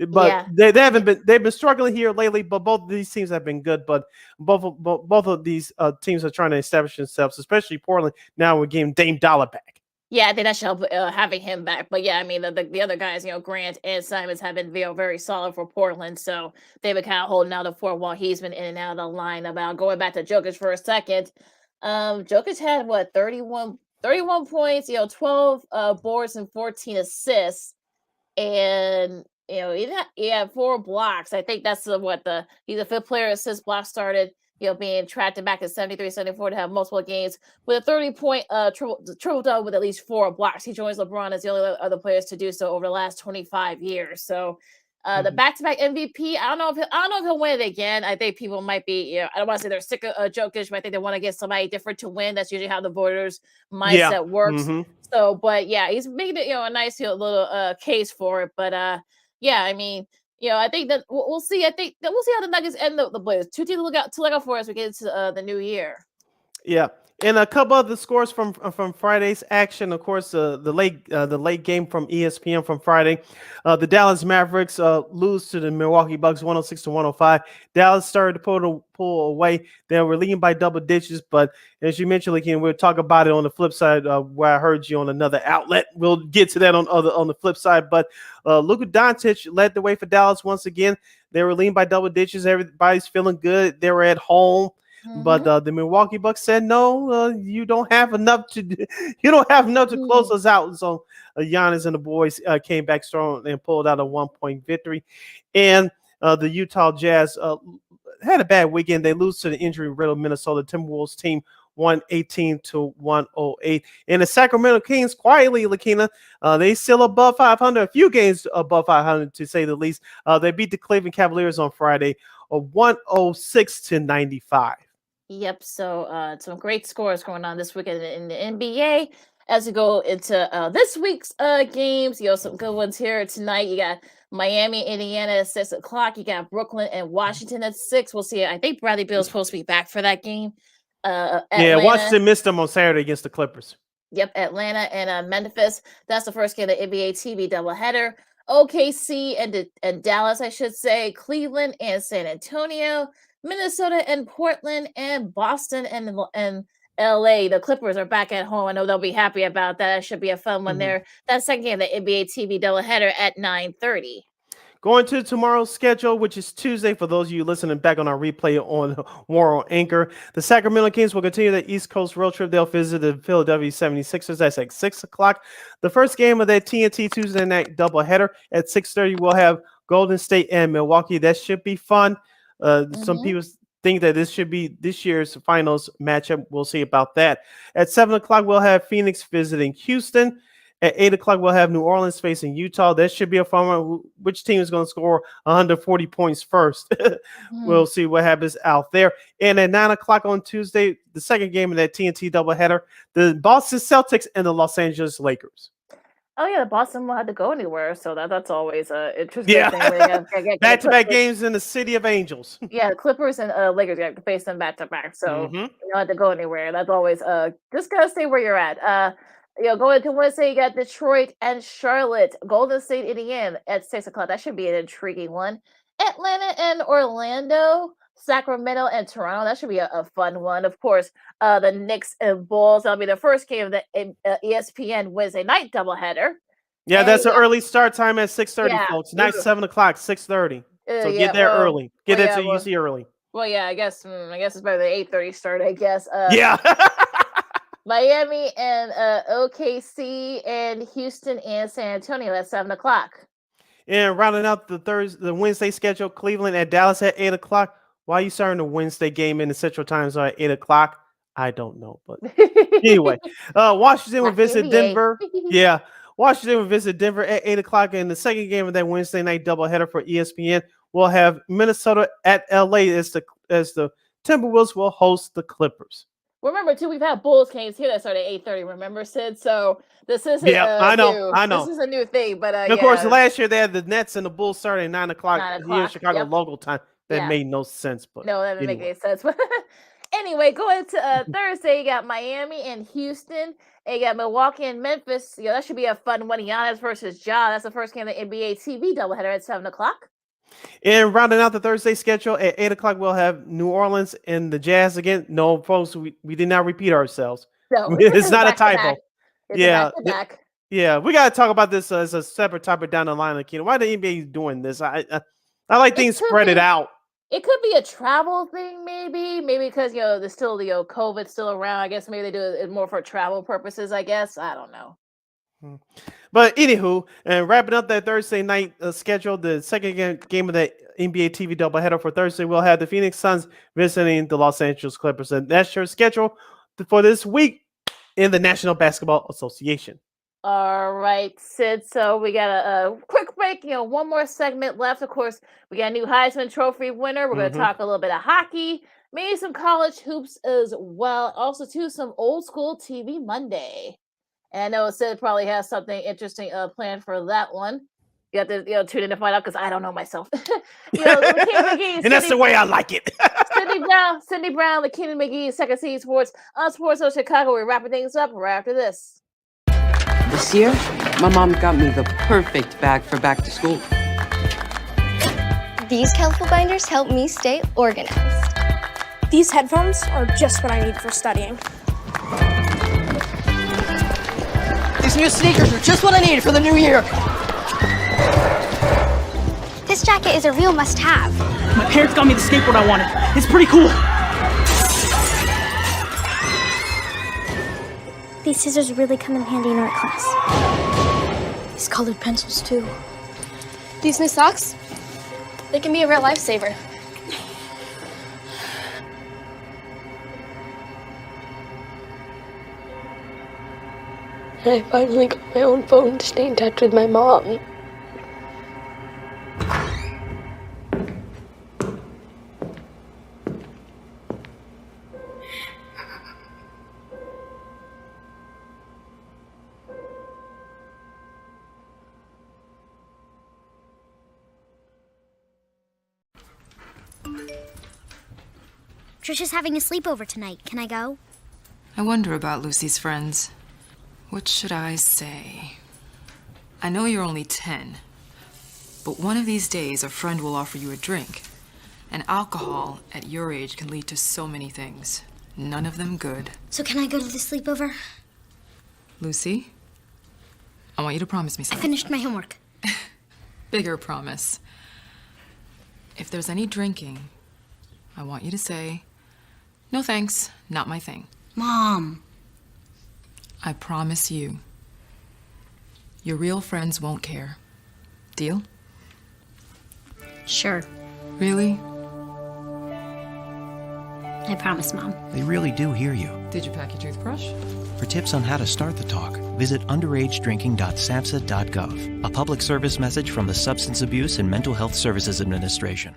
But they've been struggling here lately. But both of these teams have been good. But both of these teams are trying to establish themselves, especially Portland. Now we're getting Dame Dollar back. Yeah, I think that should help having him back. But yeah, I mean, the other guys, Grant and Simons have been very solid for Portland. So they've been kind of holding out the fort while he's been in and out of the line. About going back to Jokic for a second. Jokic had 31 points, 12 boards and 14 assists. And he had 4 blocks. I think that's he's a 5th player assist block started. Being tracked back at 73, 74 to have multiple games with a 30-point triple-double with at least 4 blocks. He joins LeBron as the only other players to do so over the last 25 years. So the back-to-back MVP, I don't know if he'll win it again. I think people might be, I don't want to say they're sick of Jokic, but I think they want to get somebody different to win. That's usually how the voters' mindset works. So, but yeah, he's making it, a nice little case for it. But yeah, I mean, I think that we'll see. I think that we'll see how the Nuggets end the Blazers. Two teams to look out for as we get into the new year. Yeah, And a couple of the scores from Friday's action, of course, the late game from ESPN from Friday. The Dallas Mavericks lose to the Milwaukee Bucks 106-105. Dallas started to pull away. They were leading by double digits, but as you mentioned, Lakeena, we'll talk about it on the flip side where I heard you on another outlet. We'll get to that on the flip side. But Luka Doncic led the way for Dallas once again. They were leading by double digits. Everybody's feeling good. They were at home. But the Milwaukee Bucks said, no, you don't have enough to close us out. So Giannis and the boys came back strong and pulled out a 1-point victory. And the Utah Jazz had a bad weekend. They lose to the injury-riddled Minnesota Timberwolves team 118-108. And the Sacramento Kings quietly, Lakeena, they still above 500, a few games above 500 to say the least. They beat the Cleveland Cavaliers on Friday, 106-95. Yep. So some great scores going on this weekend in the NBA. As we go into this week's games, some good ones here tonight. You got Miami, Indiana at 6 o'clock. You got Brooklyn and Washington at 6. We'll see. I think Bradley Beal's supposed to be back for that game. Washington missed them on Saturday against the Clippers. Yep, Atlanta and Memphis. That's the first game of the NBA TV doubleheader. OKC and Dallas, I should say. Cleveland and San Antonio. Minnesota and Portland, and Boston and LA. The Clippers are back at home. I know they'll be happy about that. That should be a fun one there. That second game, the NBA TV doubleheader at 9:30. Going to tomorrow's schedule, which is Tuesday, for those of you listening back on our replay on War on Anchor. The Sacramento Kings will continue the East Coast road trip. They'll visit the Philadelphia 76ers. That's at 6 o'clock. The first game of that TNT Tuesday night doubleheader at 6:30, we'll have Golden State and Milwaukee. That should be fun. Some people think that this should be this year's finals matchup. We'll see about that. At 7 o'clock, we'll have Phoenix visiting Houston. At 8 o'clock, we'll have New Orleans facing Utah. That should be a fun one. Which team is going to score 140 points first? We'll see what happens out there. And at 9 o'clock on Tuesday, the second game of that TNT doubleheader, the Boston Celtics and the Los Angeles Lakers. Oh yeah, Boston won't have to go anywhere, so that's always a interesting thing. Back-to-back games in the City of Angels. Yeah, Clippers and Lakers got to face them back-to-back, so you don't have to go anywhere. That's always just gotta stay where you're at. Going to Wednesday, you got Detroit and Charlotte, Golden State, Indiana at 6 o'clock. That should be an intriguing one. Atlanta and Orlando, Sacramento and Toronto. That should be a fun one. Of course, the Knicks and Bulls. That'll be the first game of the ESPN Wednesday night doubleheader. Yeah, that's an early start time at 6:30, folks. Night 7 o'clock, 6:30. So get there early. Get there to UC early. Well, yeah, I guess it's better than 8:30 start. I guess. Yeah. Miami and OKC and Houston and San Antonio at 7 o'clock. And rounding out the Wednesday schedule, Cleveland at Dallas at 8 o'clock. Why are you starting the Wednesday game in the Central Time Zone at 8 o'clock? I don't know, but anyway, Washington will visit Denver. Yeah, Washington will visit Denver at 8 o'clock. And the second game of that Wednesday night doubleheader for ESPN will have Minnesota at LA as the Timberwolves will host the Clippers. Remember, too, we've had Bulls games here that started at 8:30. Remember, Sid? So this isn't I know. This is a new thing, but of course, last year they had the Nets and the Bulls starting at 9 o'clock here in Chicago local time. That made no sense. But no, that didn't make any sense. But anyway, going to Thursday, you got Miami and Houston, and you got Milwaukee and Memphis. That should be a fun one. Giannis versus Ja. That's the first game of the NBA TV doubleheader at 7 o'clock. And rounding out the Thursday schedule at 8 o'clock, we'll have New Orleans and the Jazz again. No, folks, we did not repeat ourselves. No, it's not a typo. Yeah, we got to talk about this as a separate topic down the line. Why the NBA is doing this? I like things spread out. It could be a travel thing, maybe because there's still COVID still around. I guess maybe they do it more for travel purposes. I guess I don't know. But anywho, and wrapping up that Thursday night schedule, the second game of the NBA TV doubleheader for Thursday, we'll have the Phoenix Suns visiting the Los Angeles Clippers. And that's your schedule for this week in the National Basketball Association. All right, Sid. So we got a quick break. One more segment left. Of course, we got a new Heisman Trophy winner. We're going to talk a little bit of hockey, maybe some college hoops as well. Also, too, some old school TV Monday. And I know Sid probably has something interesting planned for that one. You have to tune in to find out because I don't know myself. Lakeena McGee, And that's the way I like it. Cindy Brown, Lakeena McGee, Second City Sports on Sports Zone Chicago. We're wrapping things up right after this. This year, my mom got me the perfect bag for back to school. These colorful binders help me stay organized. These headphones are just what I need for studying. These new sneakers are just what I needed for the new year. This jacket is a real must-have. My parents got me the skateboard I wanted. It's pretty cool. These scissors really come in handy in art class. These colored pencils, too. These new socks, they can be a real lifesaver. I finally got my own phone to stay in touch with my mom. Trisha's having a sleepover tonight. Can I go? I wonder about Lucy's friends. What should I say? I know you're only 10, but one of these days a friend will offer you a drink. And alcohol at your age can lead to so many things. None of them good. So can I go to the sleepover? Lucy, I want you to promise me I something. finished my homework. Bigger promise. If there's any drinking, I want you to say, "No thanks, not my thing." Mom. I promise you, your real friends won't care. Deal? Sure. Really? I promise, Mom. They really do hear you. Did you pack your toothbrush? For tips on how to start the talk, visit underagedrinking.samhsa.gov, a public service message from the Substance Abuse and Mental Health Services Administration.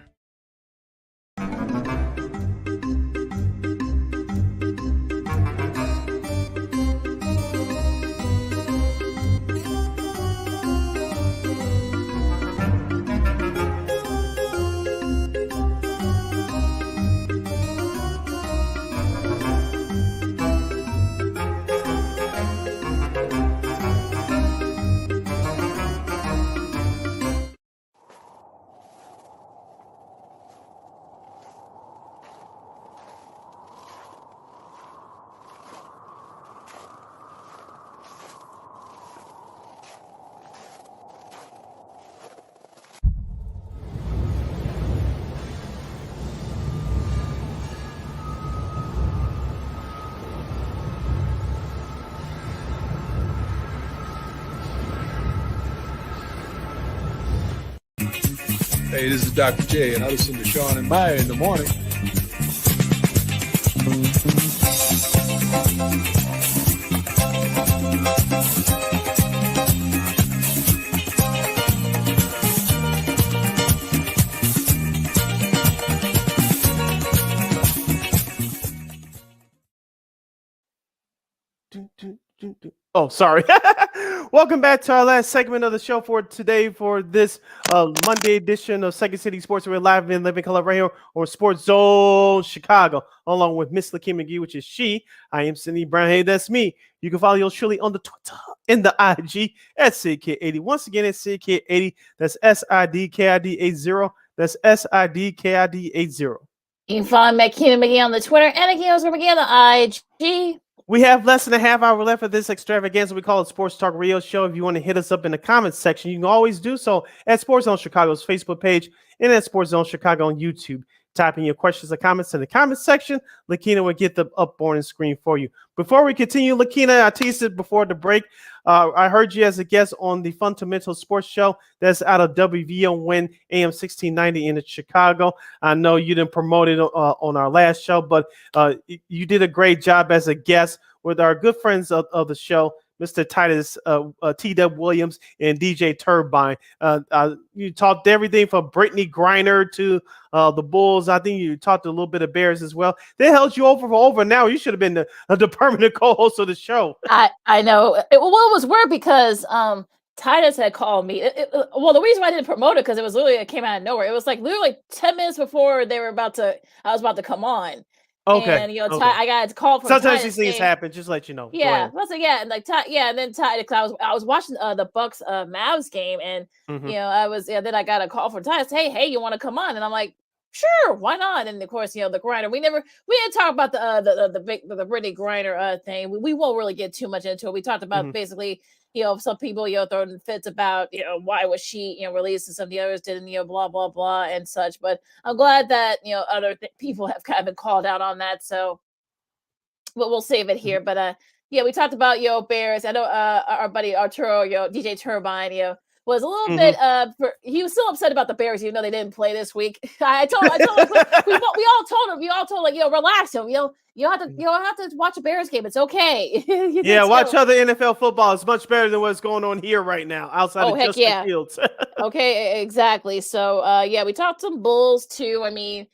Hey, this is Dr. J, and I listen to Sean and Maya in the morning. Oh, sorry. Welcome back to our last segment of the show for today for this Monday edition of Second City Sports. We're live in living color right here on Sports Zone Chicago, along with Miss Lakeena McGee, which is she. I am Cindy Brown. Hey, that's me. You can follow yours truly on the Twitter and the IG at SidKid80. Once again, it's SidKid80. That's SIDKID80. That's SIDKID80. You can follow Lakeena McGee on the Twitter and Lakeena McGee on the IG. We have less than a half hour left of this extravaganza. We call it Sports Talk Radio Show. If you want to hit us up in the comments section, you can always do so at Sports Zone Chicago's Facebook page and at Sports Zone Chicago on YouTube. Type in your questions or comments in the comments section. Lakeena will get them up on the screen for you. Before we continue, Lakeena, I teased it before the break. I heard you as a guest on the Fundamental Sports Show that's out of WVON AM 1690 in Chicago. I know you didn't promote it on our last show, but you did a great job as a guest with our good friends of the show, Mr. Titus T.W. Williams and DJ Turbine. You talked everything from Brittany Griner to the Bulls. I think you talked a little bit of Bears as well. They held you over for over now. You should have been the permanent co-host of the show. I know. It was weird because Titus had called me. Well, the reason why I didn't promote it because it came out of nowhere. It was like literally 10 minutes before I was about to come on. Okay. And Okay. I got a call from Sometimes Titus these things saying, happen. Just let you know. Go yeah, ahead. well, so yeah, and like and then Titus, I was watching the Bucks Mavs game, and Mhm. then I got a call from Titus, hey, you want to come on? And I'm like, sure, why not? And of course, the grinder. We didn't talk about the Brittany Griner thing. We won't really get too much into it. We talked about Mhm. basically, some people throwing fits about why was she released and some of the others didn't, blah blah blah and such. But I'm glad that other people have kind of been called out on that. So, but we'll save it here. But yeah, we talked about Bears. I know our buddy Arturo, DJ Turbine, was a little bit he was still upset about the Bears, even though they didn't play this week. I told him we all told him, relax him. You don't have to watch a Bears game. It's okay. Yeah, watch other NFL football. It's much better than what's going on here right now outside of heck Justin yeah. Fields. Okay, exactly. So yeah, we talked some Bulls too. I mean,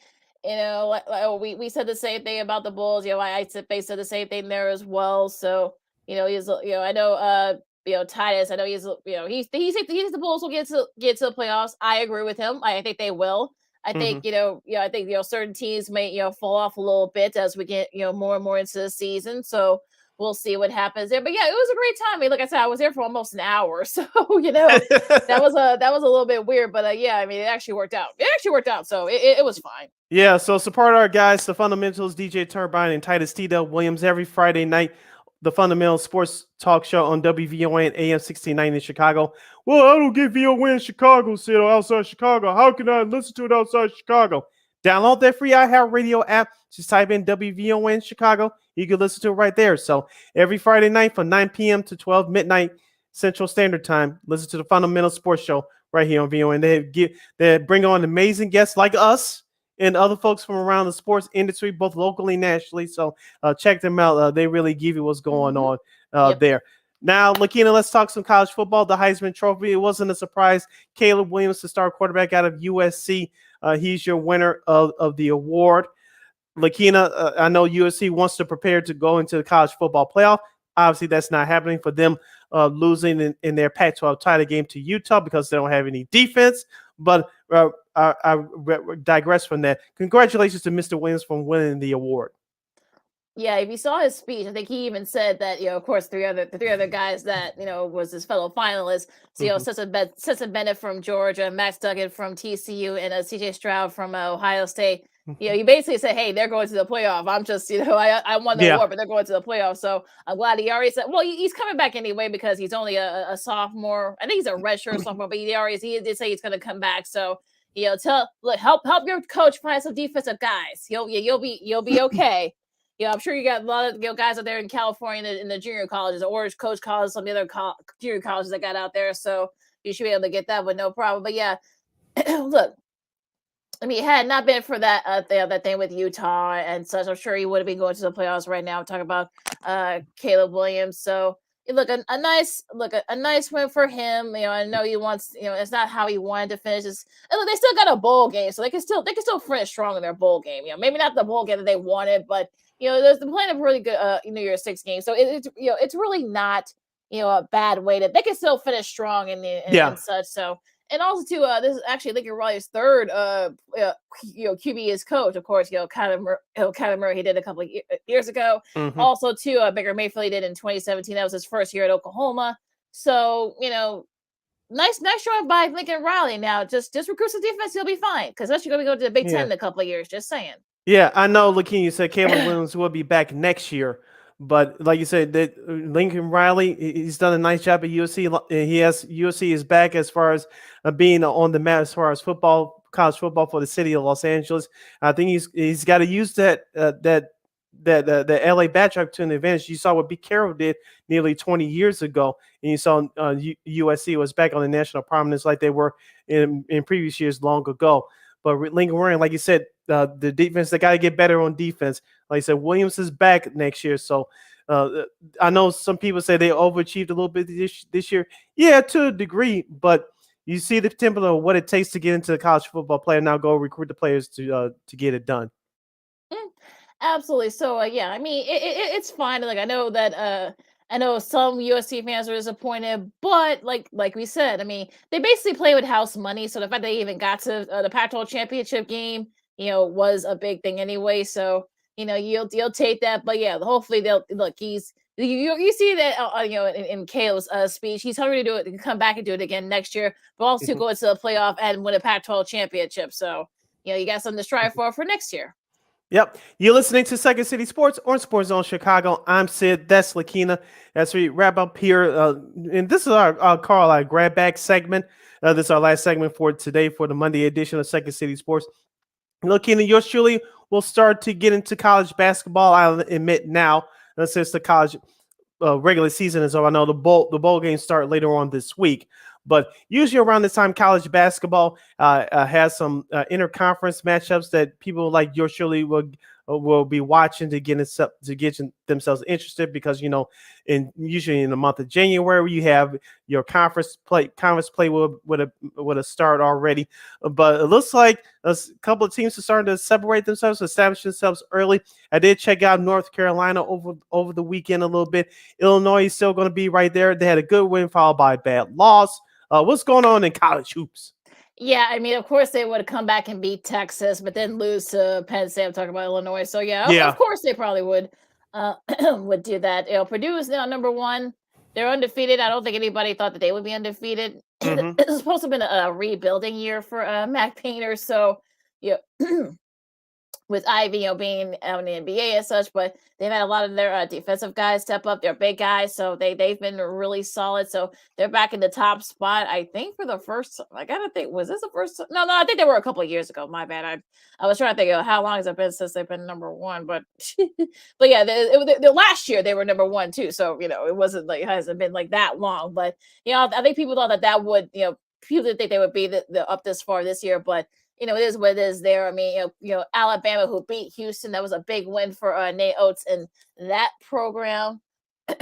we said the same thing about the Bulls. I they said the same thing there as well. So he's I know Titus. I know he thinks the Bulls will get to the playoffs. I agree with him. I think they will. I think I think certain teams may fall off a little bit as we get more and more into the season. So we'll see what happens there. But yeah, it was a great time. I mean, like I said, I was there for almost an hour, so that was a little bit weird. But yeah, I mean, it actually worked out. So it was fine. Yeah, so support our guys, the Fundamentals, DJ Turbine, and Titus T. Williams every Friday night. The Fundamental Sports Talk Show on WVON AM 1690 in Chicago. Well, I don't get VOA in Chicago, Sid, or outside Chicago. How can I listen to it outside Chicago? Download that free iHeartRadio app. Just type in WVON Chicago. You can listen to it right there. So every Friday night from 9 p.m. to 12 midnight Central Standard Time, listen to the Fundamental Sports Show right here on VON. They bring on amazing guests like us and other folks from around the sports industry, both locally and nationally. So check them out. They really give you what's going on there. Now, Lakeena, let's talk some college football. The Heisman Trophy. It wasn't a surprise. Caleb Williams, the star quarterback out of USC. He's your winner of the award. Lakeena, I know USC wants to prepare to go into the college football playoff. Obviously, that's not happening for them, losing in their Pac-12 title game to Utah because they don't have any defense. But I digress from that. Congratulations to Mr. Williams for winning the award. Yeah, if you saw his speech, I think he even said that of course, the three other guys that was his fellow finalists. So Stetson Bennett from Georgia, Max Duggan from TCU, and C.J. Stroud from Ohio State. He basically said, "Hey, they're going to the playoff. I'm just, I won the award, but they're going to the playoff." So I'm glad he already said. Well, he's coming back anyway because he's only a sophomore. I think he's a redshirt sophomore, but he did say he's going to come back. So help your coach find some defensive guys. You'll be okay. I'm sure you got a lot of guys out there in California in the junior colleges, Orange Coast College, some of the other junior colleges that got out there. So you should be able to get that with no problem. But yeah, look, I mean, had it not been for that thing with Utah and such, I'm sure he would have been going to the playoffs right now. Talking about Caleb Williams. So look, a nice win for him. I know he wants. It's not how he wanted to finish. And look, they still got a bowl game, so they can still finish strong in their bowl game. Maybe not the bowl game that they wanted, but there's the plan of really good New Year's Six games. So it's really not a bad way they can still finish strong and such. So. And also too, this is actually Lincoln Riley's third, QB as coach. Of course, Kyler Murray he did a couple of years ago. Mm-hmm. Also too, Baker Mayfield he did in 2017. That was his first year at Oklahoma. So nice showing by Lincoln Riley. Now just recruit some defense, you'll be fine. Because that's going to go to the Big Ten in a couple of years. Just saying. Yeah, I know. Lakeena, you said Caleb Williams will be back next year. But like you said, that Lincoln Riley, he's done a nice job at USC. USC is back as far as being on the map as far as college football for the city of Los Angeles. I think he's got to use that the LA backdrop to an advantage. You saw what Pete Carroll did nearly 20 years ago, and you saw USC was back on the national prominence like they were in previous years long ago. But Lincoln Riley, like you said, the defense, they got to get better on defense. Like I said, Williams is back next year. So I know some people say they overachieved a little bit this year. Yeah, to a degree, but you see the template of what it takes to get into the college football player. Now go recruit the players to get it done. Absolutely. So yeah, I mean, it's fine. Like I know that I know some USC fans are disappointed, but like we said, I mean, they basically play with house money. So the fact they even got to the Pac-12 championship game, was a big thing anyway. So you'll take that. But yeah, hopefully they'll look. You see that in Kale's speech, he's hungry to do it, to come back and do it again next year, but also go into the playoff and win a Pac-12 championship. So you got something to strive for next year. Yep. You're listening to Second City Sports on Sports Zone Chicago. I'm Sid. That's Lakeena. As we wrap up here, and this is our Carl grab bag segment. This is our last segment for today for the Monday edition of Second City Sports. Lakeena, yours truly will start to get into college basketball. I'll admit now, since the college regular season is over. I know the bowl games start later on this week. But usually around this time, college basketball has some interconference matchups that people like yours truly will be watching to get themselves interested, because usually in the month of January you have your conference play with a start already. But it looks like a couple of teams are starting to separate themselves, establish themselves early. I did check out North Carolina over the weekend a little bit. Illinois is still going to be right there. They had a good win followed by a bad loss. What's going on in college hoops? Yeah, I mean, of course they would come back and beat Texas, but then lose to Penn State. I'm talking about Illinois. So yeah, of course they probably would would do that. Purdue is now number 1. They're undefeated. I don't think anybody thought that they would be undefeated. It's supposed to have been a rebuilding year for Mac Painter. So with Ivy, being out in the NBA as such, but they've had a lot of their defensive guys step up. They're big guys, so they've been really solid. So they're back in the top spot, I think, for the first. I gotta think, was this the first? No, I think they were a couple of years ago. My bad. I was trying to think of how long has it been since they've been number 1, but but yeah, the last year they were number 1 too. So it wasn't like, it hasn't been like that long, but I think people thought that would people didn't think they would be the up this far this year, but. It is what it is there. I mean, Alabama, who beat Houston, that was a big win for Nate Oates and that program. This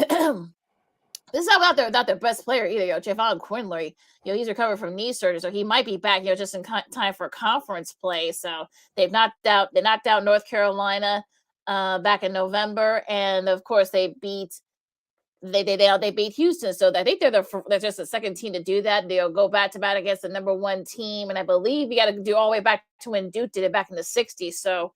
is not their best player either. Javon Quinley, he's recovered from knee surgery, so he might be back, just in time for conference play. So they knocked out North Carolina back in November, and of course they beat. They beat Houston, so I think they're just the second team to do that. They'll go back to bat against the number 1 team, and I believe you got to do all the way back to when Duke did it back in the '60s. So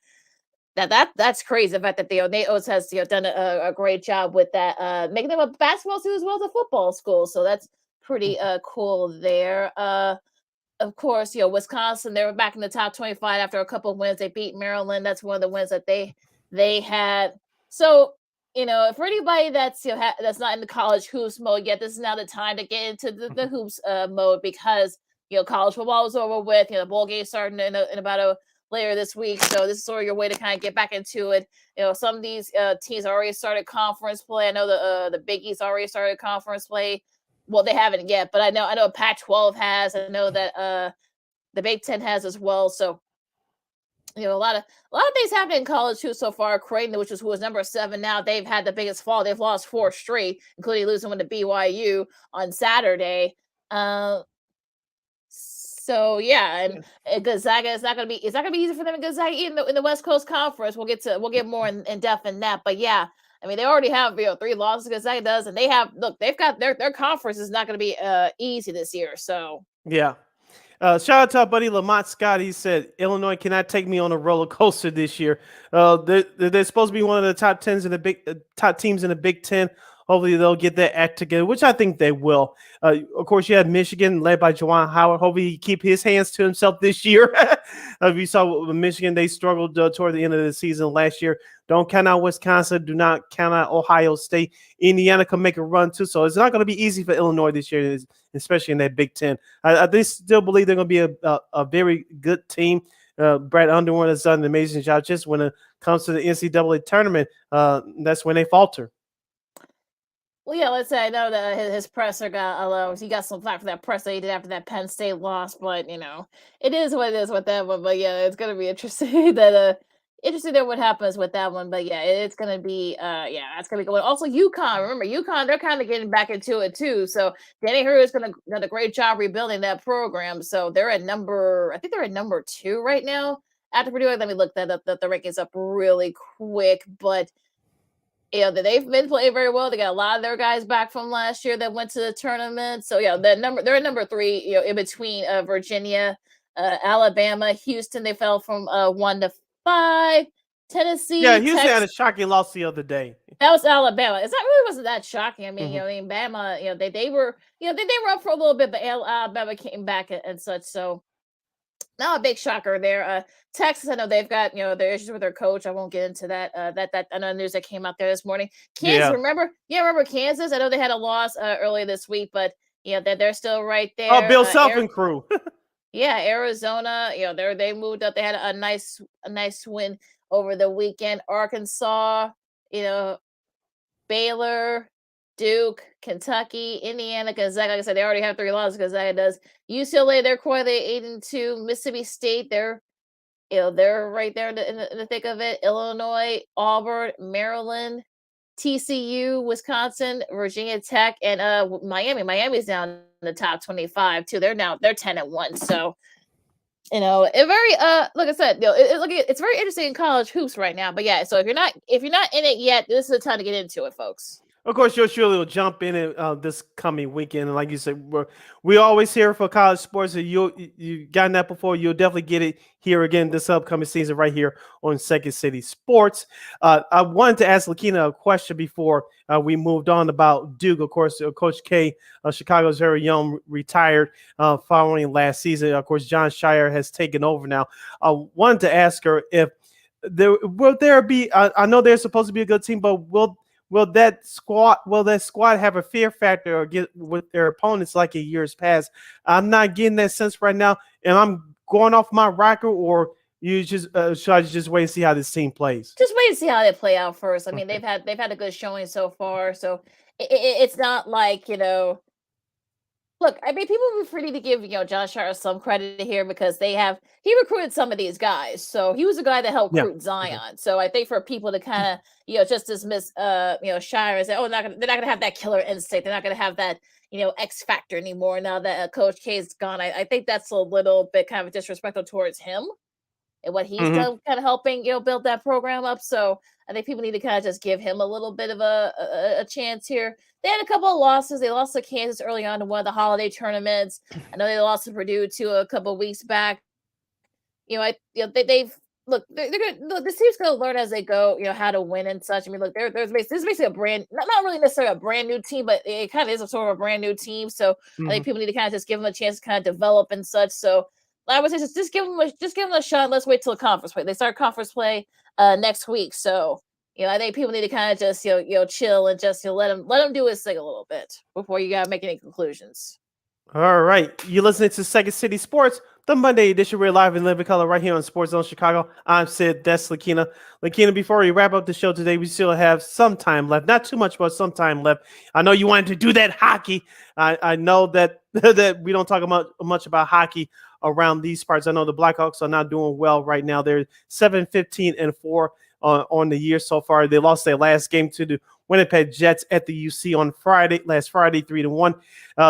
that's crazy. The fact that Nate Oates has done a great job with that, making them a basketball school as well as a football school. So that's pretty cool there. Of course, Wisconsin, they were back in the top 25 after a couple of wins. They beat Maryland. That's one of the wins that they had. So. For anybody that's that's not in the college hoops mode yet, this is now the time to get into the hoops mode, because college football is over with. The bowl game starting in about later this week, so this is sort of your way to kind of get back into it. Some of these teams already started conference play. I know the Big East already started conference play. Well, they haven't yet, but I know Pac-12 has. I know that the Big Ten has as well. So. A lot of things happening in college too so far. Creighton, who was number 7 now, they've had the biggest fall. They've lost 4 straight, including losing one to BYU on Saturday. So yeah, and Gonzaga is not gonna be easy for them in Gonzaga in the West Coast Conference. We'll get more in depth in that. But yeah, I mean they already have 3 losses Gonzaga does, and they've got their conference is not gonna be easy this year. So yeah. Shout out to our buddy Lamont Scott. He said, Illinois cannot take me on a roller coaster this year. They're supposed to be one of the top teams in the Big Ten. Hopefully they'll get their act together, which I think they will. Of course, you had Michigan led by Juwan Howard. Hopefully he keep his hands to himself this year. We saw with Michigan, they struggled toward the end of the season last year. Don't count out Wisconsin. Do not count out Ohio State. Indiana can make a run too. So it's not going to be easy for Illinois this year, especially in that Big Ten. I still believe they're going to be a very good team. Brad Underwood has done an amazing job. Just when it comes to the NCAA tournament, that's when they falter. Well, yeah, let's say I know that his presser got he got some flack for that presser he did after that Penn State loss, but it is what it is with that one. But yeah, it's gonna be interesting what happens with that one. But yeah, it's gonna be it's gonna be good. Also, UConn, remember UConn, they're kind of getting back into it too. So Danny Hurd is done a great job rebuilding that program. So they're at number 2 right now after Purdue. Let me look that up, the rankings up really quick, but. They've been playing very well. They got a lot of their guys back from last year that went to the tournament. So they're at number 3. In between Virginia, Alabama, Houston. They fell from 1 to 5. Tennessee, Yeah, Houston had Texas. a shocking loss the other day. That was Alabama. That really wasn't that shocking. I mean, Mhm. Bama. They were they were up for a little bit, but Alabama came back and such. So not a big shocker there. Texas, I know they've got their issues with their coach. I won't get into that. That I know news that came out there this morning. Kansas, Yeah. remember Kansas? I know they had a loss earlier this week, but they're still right Oh, there. Bill Self and crew. Yeah, Arizona, they moved up. They had a nice win over the weekend. Arkansas, Baylor, Duke, Kentucky, Indiana, Gonzaga. Like I said, they already have 3 losses. Gonzaga does. UCLA, they're quietly 8-2. Mississippi State, they're right there in the thick of it. Illinois, Auburn, Maryland, TCU, Wisconsin, Virginia Tech, and Miami. Miami's down in the top 25 too. They're 10-1. So it very like I said, it's very interesting in college hoops right now. But yeah, so if you're not in it yet, this is the time to get into it, folks. Of course, you'll surely will jump in it this coming weekend. And like you said, we always here for college sports. And you gotten that before. You'll definitely get it here again this upcoming season right here on Second City Sports. I wanted to ask Lakeena a question before we moved on about Duke. Of course, Coach K, Chicago's very young, retired following last season. Of course, John Shire has taken over now. I wanted to ask her if will there be, I know they're supposed to be a good team, but will that squad have a fear factor or get with their opponents like in years past? I'm not getting that sense right now, and I'm going off my record. Or you just should I just wait and see how this team plays? Just wait and see how they play out first. I mean, they've had a good showing so far, so it's not like Look, I mean, people were free to give John Shire some credit here because he recruited some of these guys. So he was a guy that helped Yeah. recruit Zion. So I think for people to kind of just dismiss Shire and say, oh, they're not gonna have that killer instinct. They're not gonna have that X factor anymore now that Coach K is gone. I think that's a little bit kind of disrespectful towards him and what he's done, kind of helping build that program up. So I think people need to kind of just give him a little bit of a chance here. They had a couple of losses. They lost to Kansas early on in one of the holiday tournaments. I know they lost to Purdue too a couple of weeks back. They've look. They're gonna look. This team's gonna learn as they go. How to win and such. I mean, look, this is basically a brand, not really necessarily a brand new team, but it kind of is a sort of a brand new team. So I think people need to kind of just give them a chance to kind of develop and such. So I would say just give them a shot. Let's wait till conference play. They start conference play next week. So I think people need to kind of just chill and just let him do his thing a little bit before you gotta make any conclusions. All right, you listening to Second City Sports, the Monday edition. We're live in living color right here on Sports Zone Chicago. I'm Sid. That's Lakeena. Lakeena, before we wrap up the show today, we still have some time left. Not too much, but some time left. I know you wanted to do that hockey. I know that that we don't talk much about hockey around these parts. I know the Blackhawks are not doing well right now. They're 7-15-4 on the year so far. They lost their last game to the Winnipeg Jets at the UC on last Friday, 3-1.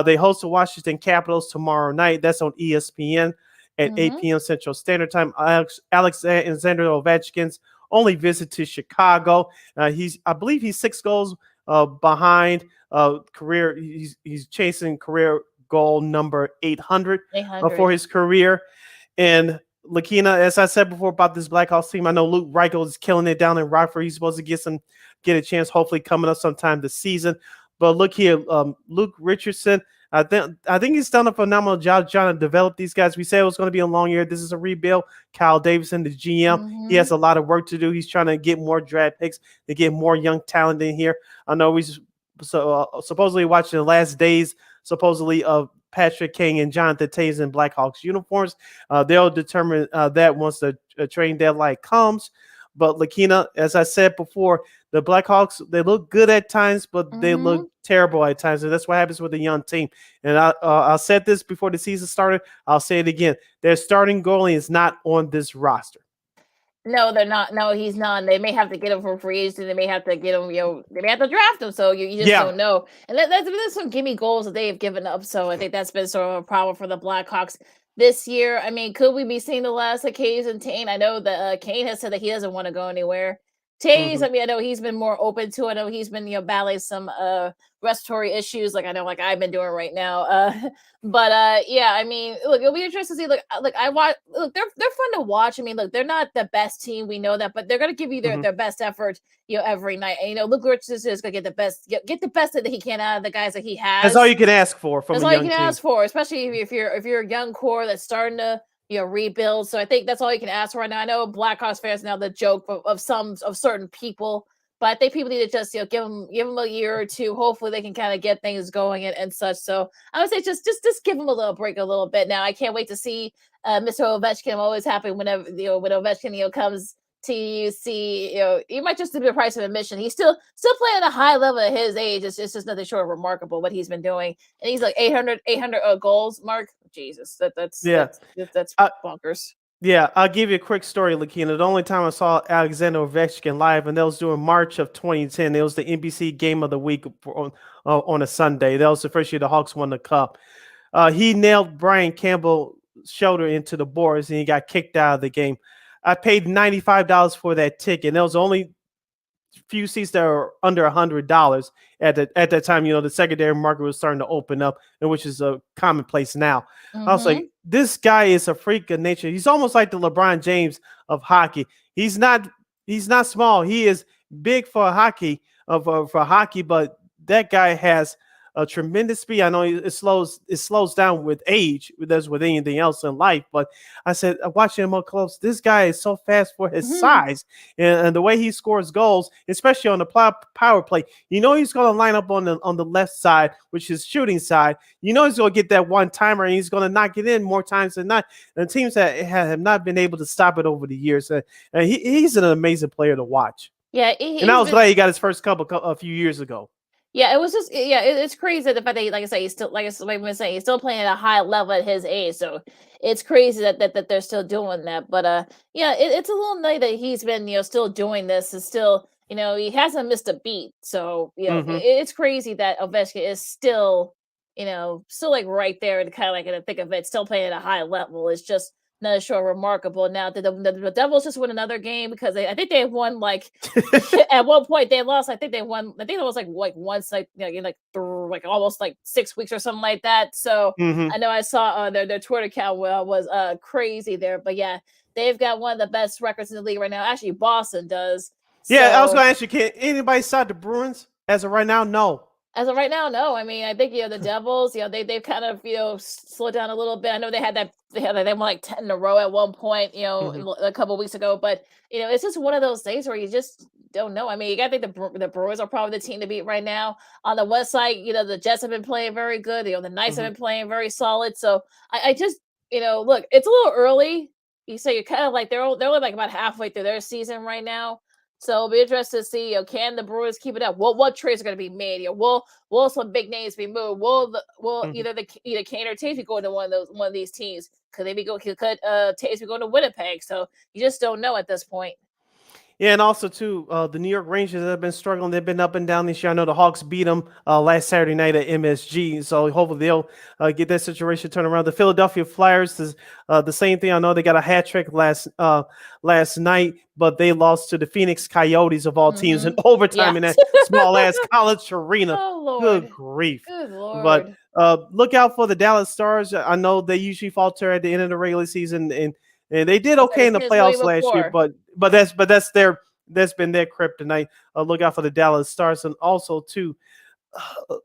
They host the Washington Capitals tomorrow night. That's on ESPN at 8 p.m. Central Standard Time. Alexander Ovechkin's only visit to Chicago. I believe he's 6 goals behind career. He's chasing career goal number 800 for his career. And Lakeena, as I said before about this Blackhawks team, I know Luke Reichel is killing it down in Rockford. He's supposed to get a chance, hopefully coming up sometime this season. But look here, Luke Richardson, I think he's done a phenomenal job trying to develop these guys. We said it was going to be a long year. This is a rebuild. Kyle Davidson, the GM, he has a lot of work to do. He's trying to get more draft picks to get more young talent in here. I know we supposedly watching the last days, supposedly of Patrick King and Jonathan Taves in Blackhawks uniforms. They'll determine that once the trade deadline comes. But Lakeena, as I said before, the Blackhawks, they look good at times, but they look terrible at times. And that's what happens with a young team. And I said this before the season started. I'll say it again. Their starting goalie is not on this roster. No, they're not. No, he's not. They may have to get him from free agency. They may have to get him, they may have to draft him. So you just don't know. And there's some gimme goals that they have given up. So I think that's been sort of a problem for the Blackhawks this year. I mean, could we be seeing the last of Caves and Tane? I know that Kane has said that he doesn't want to go anywhere. Taves, I mean, I know he's been more open to it. I know he's been, battling some respiratory issues, like I know, like I've been doing right now. But yeah, I mean, look, it'll be interesting to see. Look, I watch. Look, they're fun to watch. I mean, look, they're not the best team, we know that, but they're gonna give you their best effort, every night. And Luke Richardson is gonna get the best, get the best that he can out of the guys that he has. That's all you can ask for from That's a all young you can team. ask for, especially if you're a young core that's starting to rebuild. So I think that's all you can ask for right now. I know Blackhawks fans now the joke of certain people, but I think people need to just give them a year or two. Hopefully they can kind of get things going and such. So I would say just give them a little break a little bit. Now I can't wait to see Mr. Ovechkin. I'm always happy whenever when Ovechkin comes to UC. He might just be the price of admission. He's still playing at a high level at his age. It's just nothing short of remarkable what he's been doing, and he's like 800 goals. Mark, Jesus, that's bonkers. Yeah, I'll give you a quick story, Lakeena. The only time I saw Alexander Ovechkin live, and that was during March of 2010. It was the NBC Game of the Week on a Sunday. That was the first year the Hawks won the Cup. He nailed Brian Campbell's shoulder into the boards, and he got kicked out of the game. I paid $95 for that ticket. There was only few seats that were under $100 at that time. The secondary market was starting to open up, and which is a commonplace now. I was like, this guy is a freak of nature. He's almost like the LeBron James of hockey. He's not small. He is big for hockey, for hockey, but that guy has a tremendous speed. I know it slows down with age, as with anything else in life. But I said, watching him up close, this guy is so fast for his size, and the way he scores goals, especially on the power play. He's going to line up on the left side, which is shooting side. He's going to get that one timer, and he's going to knock it in more times than not. And teams that have not been able to stop it over the years, and he's an amazing player to watch. Yeah, and I was glad he got his first cup a few years ago. Yeah, it was just it's crazy the fact that like I say he's still he's still playing at a high level at his age. So it's crazy that they're still doing that. But it's a little nice that he's been still doing this and still he hasn't missed a beat. So it's crazy that Ovechkin is still still like right there and kind of like in the thick of it, still playing at a high level. It's just not sure remarkable. Now, did the Devils just win another game? Because I think they won like at one point they lost. I think they won. I think it was like once like like almost like 6 weeks or something like that. So I know I saw their Twitter account was crazy there. But yeah, they've got one of the best records in the league right now. Actually, Boston does. Yeah, I was going to ask you, can anybody side the Bruins as of right now? No. As of right now, no. I mean, I think the Devils, they've kind of slowed down a little bit. I know they won like 10 in a row at one point, a couple of weeks ago. But it's just one of those days where you just don't know. I mean, you got to think the Brewers are probably the team to beat right now. On the West side, the Jets have been playing very good. The Knights have been playing very solid. So I just look, it's a little early. You say you're kind of like they're only like about halfway through their season right now. So it'll be interesting to see, can the Brewers keep it up? What trades are going to be made? Will some big names be moved? Will either Kane or Taves be going to one of these teams? Could Taves be going to Winnipeg? So you just don't know at this point. Yeah, and also too, the New York Rangers have been struggling. They've been up and down this year. I know the Hawks beat them last Saturday night at MSG, so hopefully they'll get that situation turned around. The Philadelphia Flyers is the same thing. I know they got a hat trick last night, but they lost to the Phoenix Coyotes of all teams in overtime in that small ass college arena. Oh, Lord. Good grief! Good Lord. But look out for the Dallas Stars. I know they usually falter at the end of the regular season, and they did okay in the playoffs last year, but that's been their kryptonite. Look out for the Dallas Stars, and also too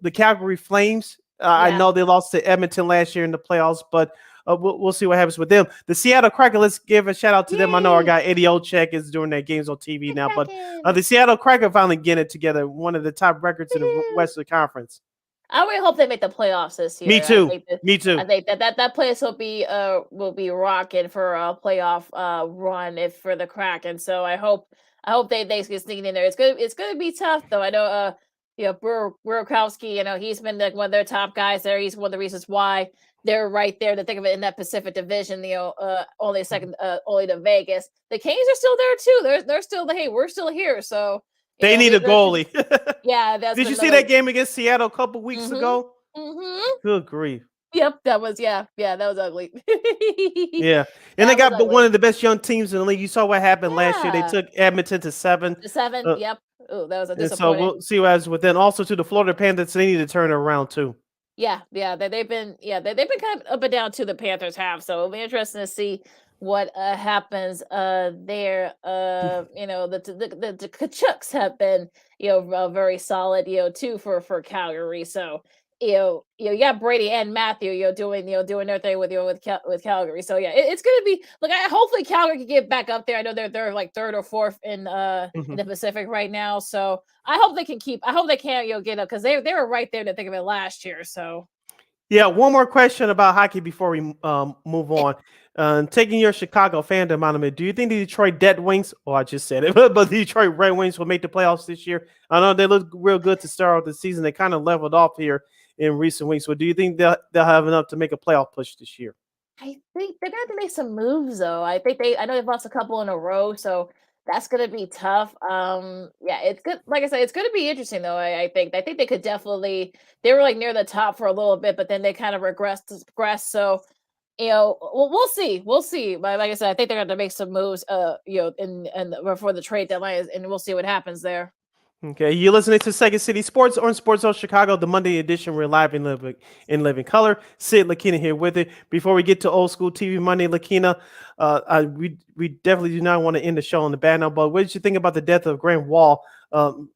the Calgary Flames. I know they lost to Edmonton last year in the playoffs, but we'll see what happens with them. The Seattle Kraken. Let's give a shout out to them. I know our guy Eddie Olczyk is doing their games on TV now, but the Seattle Kraken finally getting it together. One of the top records in the Western Conference. I really hope they make the playoffs this year. Me too. Me too. I think that place will be rocking for a playoff run for the Kraken. So I hope they get sneaking in there. It's gonna be tough though. I know Burakovsky, he's been like one of their top guys there. He's one of the reasons why they're right there to think of it in that Pacific Division. Only second, only to Vegas. The Canes are still there too. They're still hey, we're still here. So. They need a goalie. Yeah. Did you see that game against Seattle a couple weeks ago? Mm-hmm. Good grief. Yep, that was that was ugly. Yeah, and they That was got one ugly. of the best young teams in the league. You saw what happened last year. They Yeah. took Edmonton to 7. The 7, Uh, yep. Oh, that was a and so disappointing. we'll see what happens with them. Also to the Florida Panthers, they need to turn it around too. Yeah, they've been they've been kind of up and down to the Panthers have. So it'll be interesting to see what happens there. The Kachucks have been very solid too for Calgary. So you got Brady and Matthew doing their thing with Calgary. So yeah, it's gonna be look. Hopefully Calgary can get back up there. I know they're like third or fourth in Mhm. the Pacific right now. So I hope they can keep. I hope they can get up because they were right there to think of it last year. So Yeah, one more question about hockey before we move on. Taking your Chicago fandom out of it, do you think the Detroit Dead Wings, I just said it, but the Detroit Red Wings will make the playoffs this year? I know they look real good to start off the season. They kind of leveled off here in recent weeks. But do you think they'll have enough to make a playoff push this year? I think they're gonna have to make some moves though. I know they've lost a couple in a row, so that's gonna be tough. Yeah, it's good. Like I said, it's gonna be interesting though. I think they could definitely. They were like near the top for a little bit, but then they kind of regressed. So we'll see. We'll see. But like I said, I think they're going to make some moves. Before the trade deadline, and we'll see what happens there. Okay, you're listening to Second City Sports on Sports Zone Chicago, the Monday edition. We're live in living color. Sid Lakeena here with it. Before we get to old school TV Monday, Lakeena, we definitely do not want to end the show on the bad note. But what did you think about the death of Grant Wall from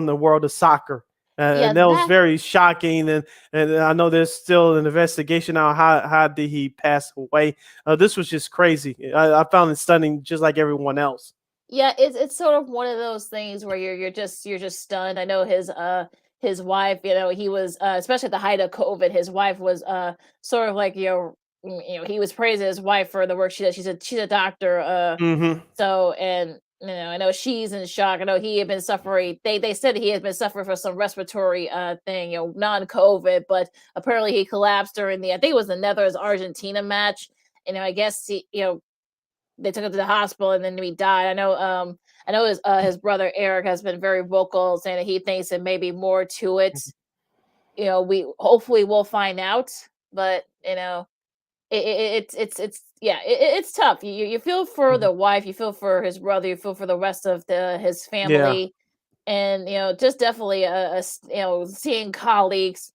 the world of soccer? And that was very shocking, and I know there's still an investigation on how did he pass away. This was just crazy. I found it stunning, just like everyone else. Yeah, it's sort of one of those things where you're just stunned. I know his wife, he was especially at the height of COVID, his wife was sort of like he was praising his wife for the work she does. She's a doctor. Mm-hmm. So and I know she's in shock. I know he had been suffering. They said he had been suffering from some respiratory thing, non-COVID, but apparently he collapsed during I think it was the Netherlands Argentina match. I guess they took him to the hospital and then he died. I know his brother Eric has been very vocal saying that he thinks there may be more to it. We hopefully we'll find out, but it's tough. You feel for the wife, you feel for his brother, you feel for the rest of his family, and just definitely seeing colleagues.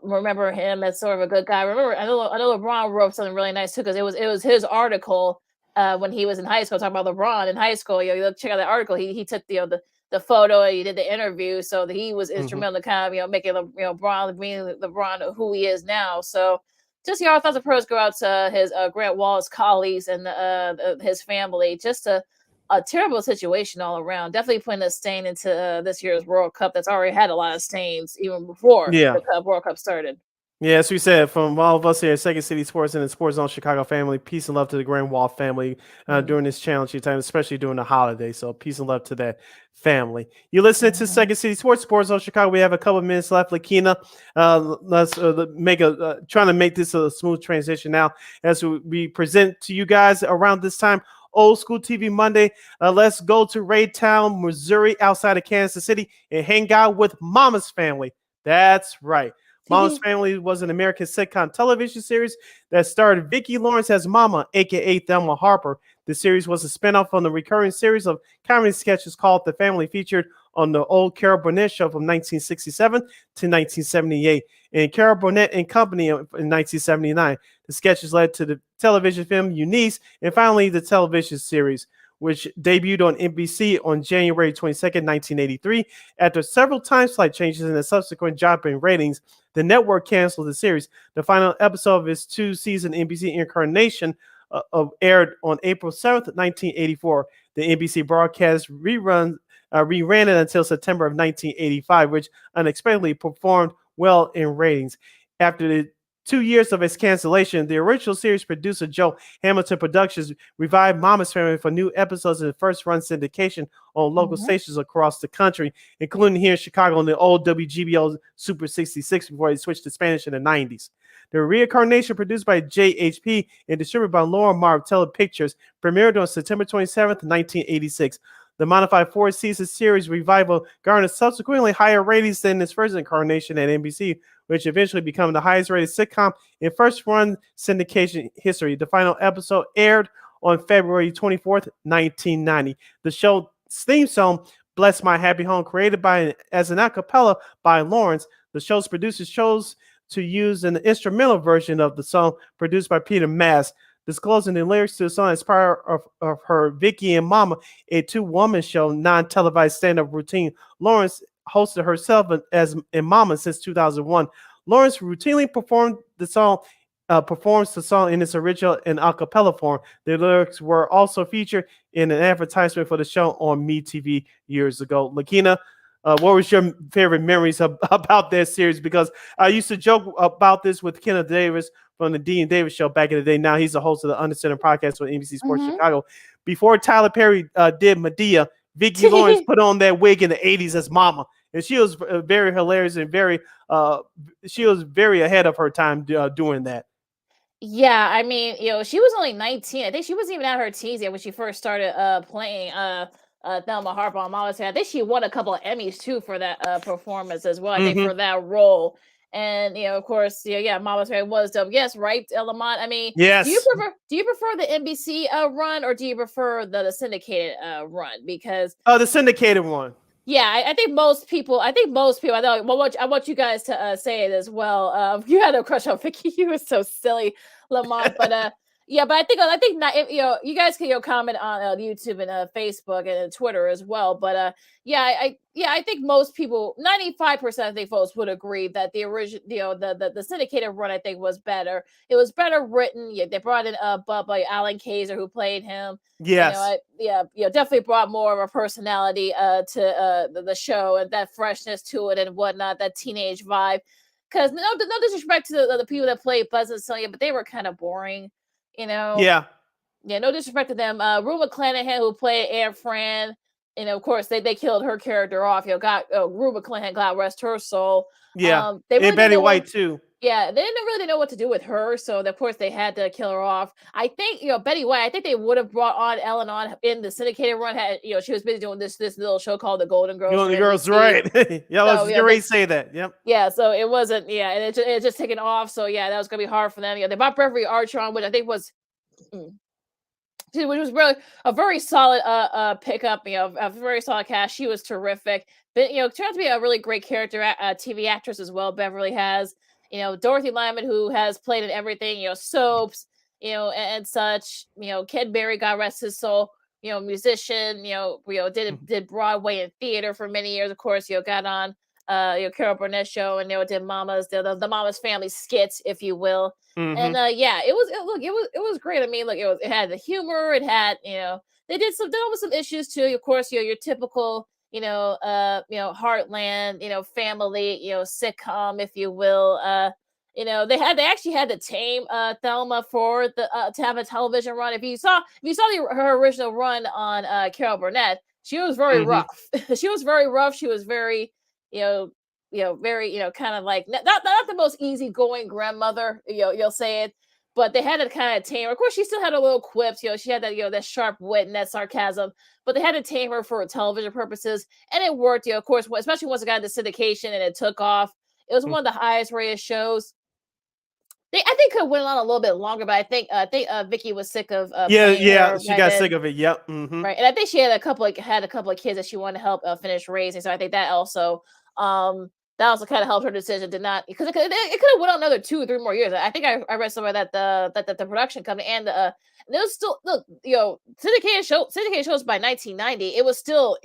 Remember him as sort of a good guy. Remember, I know LeBron wrote something really nice too because it was his article when he was in high school talking about LeBron in high school. You check out that article. He took the photo. He did the interview, so that he was instrumental to kind of making LeBron who he is now. So just our thoughts and prayers go out to his Grant Wall's colleagues and his family. Just a terrible situation all around. Definitely putting a stain into this year's World Cup that's already had a lot of stains even before the World Cup started. Yeah, as we said, from all of us here at Second City Sports and the Sports Zone Chicago family, peace and love to the Grand Wall family during this challenging time, especially during the holiday. So peace and love to that family. You're listening to Second City Sports, Sports Zone Chicago. We have a couple of minutes left. Lakeena, let's trying to make this a smooth transition now as we present to you guys around this time. Old School TV Monday. Let's go to Raytown, Missouri, outside of Kansas City, and hang out with Mama's Family. That's right. Mama's Family was an American sitcom television series that starred Vicki Lawrence as Mama, aka Thelma Harper. The series was a spinoff from the recurring series of comedy sketches called The Family, featured on the old Carol Burnett show from 1967 to 1978, and Carol Burnett and Company in 1979. The sketches led to the television film Eunice, and finally the television series, which debuted on NBC on January 22nd, 1983. After several time slot changes and a subsequent drop in ratings, the network canceled the series. The final episode of its two-season NBC incarnation aired on April 7th, 1984. The NBC broadcast reran it until September of 1985, which unexpectedly performed well in ratings. After the 2 years of its cancellation, the original series producer Joe Hamilton Productions revived Mama's Family for new episodes in the first-run syndication on local stations across the country, including here in Chicago on the old WGBO Super 66 before they switched to Spanish in the 90s. The reincarnation, produced by JHP and distributed by Laura Martella Pictures, premiered on September 27th, 1986. The modified 4-season series revival garnered subsequently higher ratings than its first incarnation at NBC, which eventually became the highest-rated sitcom in first-run syndication history. The final episode aired on February 24th, 1990. The show's theme song, Bless My Happy Home, created as an a cappella by Lawrence. The show's producers chose to use an instrumental version of the song produced by Peter Mass, disclosing the lyrics to the song as part of her Vicky and Mama, a two-woman show, non-televised stand-up routine. Lawrence hosted herself as in Mama since 2001. Lawrence routinely performs the song in its original and a cappella form. The lyrics were also featured in an advertisement for the show on MeTV years ago. Lakeena, what was your favorite memories about that series? Because I used to joke about this with Kenneth Davis from the D and Davis show back in the day. Now he's the host of the Undercenter podcast with NBC Sports Chicago. Before Tyler Perry did Medea, Vicki Lawrence put on that wig in the 80s as Mama. And she was very hilarious and she was very ahead of her time doing that. Yeah, I mean, she was only 19. I think she wasn't even out her teens yet when she first started playing Thelma Harper on Mama's Day. I think she won a couple of Emmys too for that performance as well. I think for that role. And of course, Mama's Day was dope. Yes, right, Lamont. I mean, yes. Do you prefer the NBC run or do you prefer the syndicated run? Because the syndicated one. Yeah, I think most people. I know. I want you guys to say it as well. You had a crush on Vicky. You were so silly, Lamont. But yeah, but I think not. You guys can comment on YouTube and Facebook and Twitter as well. But I think most people, 95%, I think folks would agree that the original, the syndicated run, I think was better. It was better written. Yeah, they brought in Bubba Alan Kaiser who played him. Yes. Definitely brought more of a personality to the show and that freshness to it and whatnot, that teenage vibe. Because no disrespect to the people that played Buzz and Sonia, but they were kind of boring, Yeah. Yeah, no disrespect to them. Rue McClanahan, who played Anne Fran, of course they killed her character off. Rue McClanahan, God rest her soul. Yeah. They really and Betty White too. Yeah, they didn't really know what to do with her, so of course they had to kill her off. I think Betty White. I think they would have brought on Ellen on in the syndicated run. She was busy doing this little show called The Golden Girls. Golden Girls, right? Yeah, I was ready to say that. Yep. Yeah, so it wasn't. Yeah, and it just taken off. So yeah, that was gonna be hard for them. They brought Beverly Archer on, which I think was. Which was really a very solid pickup, a very solid cast. She was terrific. But turned out to be a really great character TV actress as well. Beverly has. Dorothy Lyman, who has played in everything, soaps, and such. Ken Berry, God rest his soul, musician, did Broadway and theater for many years. Of course, got on Carol Burnett show and did the Mama's Family skits, if you will. And it was great. I mean, look, it had the humor. It had they did with some issues too. Of course, your typical. Heartland, family, sitcom, if you will. They actually had to tame Thelma for the to have a television run. If you saw her original run on Carol Burnett, she was very rough. She was very rough. She was very, very, kind of like not the most easygoing grandmother. You'll say it. But they had to kind of tame her. Of course, she still had a little quips. She had that, that sharp wit and that sarcasm. But they had to tame her for television purposes, and it worked. Of course, especially once it got into syndication and it took off. It was one of the highest rated shows. I think could went on a little bit longer, but I think Vicky was sick of. She got sick of it. Yep. Right, and I think she had a couple of kids that she wanted to help finish raising. So I think that also. That also kind of helped her decision to not, because it could have went on another 2 or 3 more years. I think I read somewhere that the production company and there was still syndicated shows by 1990. It was still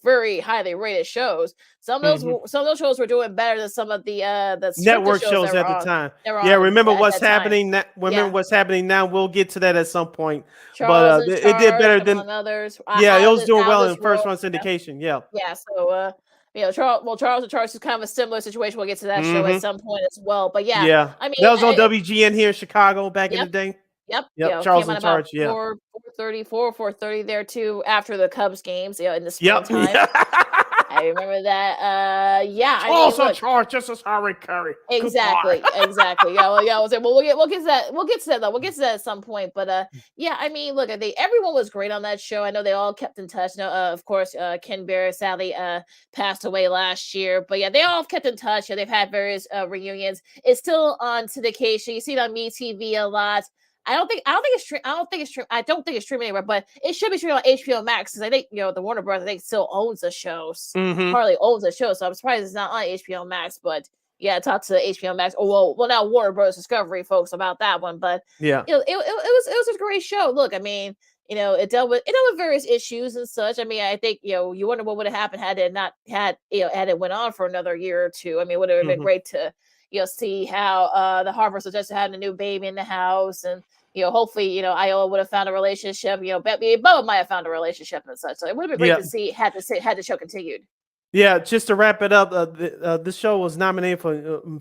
very highly rated shows. Some of those shows were doing better than some of the network shows at the time. Yeah, remember what's happening now. What's happening now. We'll get to that at some point. But it did better than others. Yeah, it was doing well in first run syndication. Yeah. Yeah. So. Charles is kind of a similar situation. We'll get to that show at some point as well. But yeah. I mean, that was on WGN here in Chicago back in the day. Yep. Charles in Charge. 4:30 there too after the Cubs games. In the springtime. I remember that. Yeah, I mean, Also look, charged just as Harry Curry. exactly, exactly. Yeah, well, yeah. I was like, well, we'll get to that. We'll get to that though. We'll get to that at some point. But yeah. I mean, look, everyone was great on that show. I know they all kept in touch. No, of course, Ken Bear sadly passed away last year. But yeah, they all kept in touch. Yeah, they've had various reunions. It's still on syndication. You see it on MeTV a lot. I don't think it's streaming anywhere, but it should be streaming on HBO Max because I think the Warner Bros. I think still owns the shows. Partly owns the show, so I'm surprised it's not on HBO Max. But yeah, talk to HBO Max. Oh well, now Warner Bros. Discovery folks about that one. But yeah, it was a great show. Look, I mean, it dealt with various issues and such. I mean, I think you wonder what would have happened had it not had it went on for another year or two. I mean, it would have been great to see how the Harvard suggested having a new baby in the house, and hopefully Iowa would have found a relationship. Bubba might have found a relationship and such. So it would have been great to see had the show continued. Yeah, just to wrap it up, this show was nominated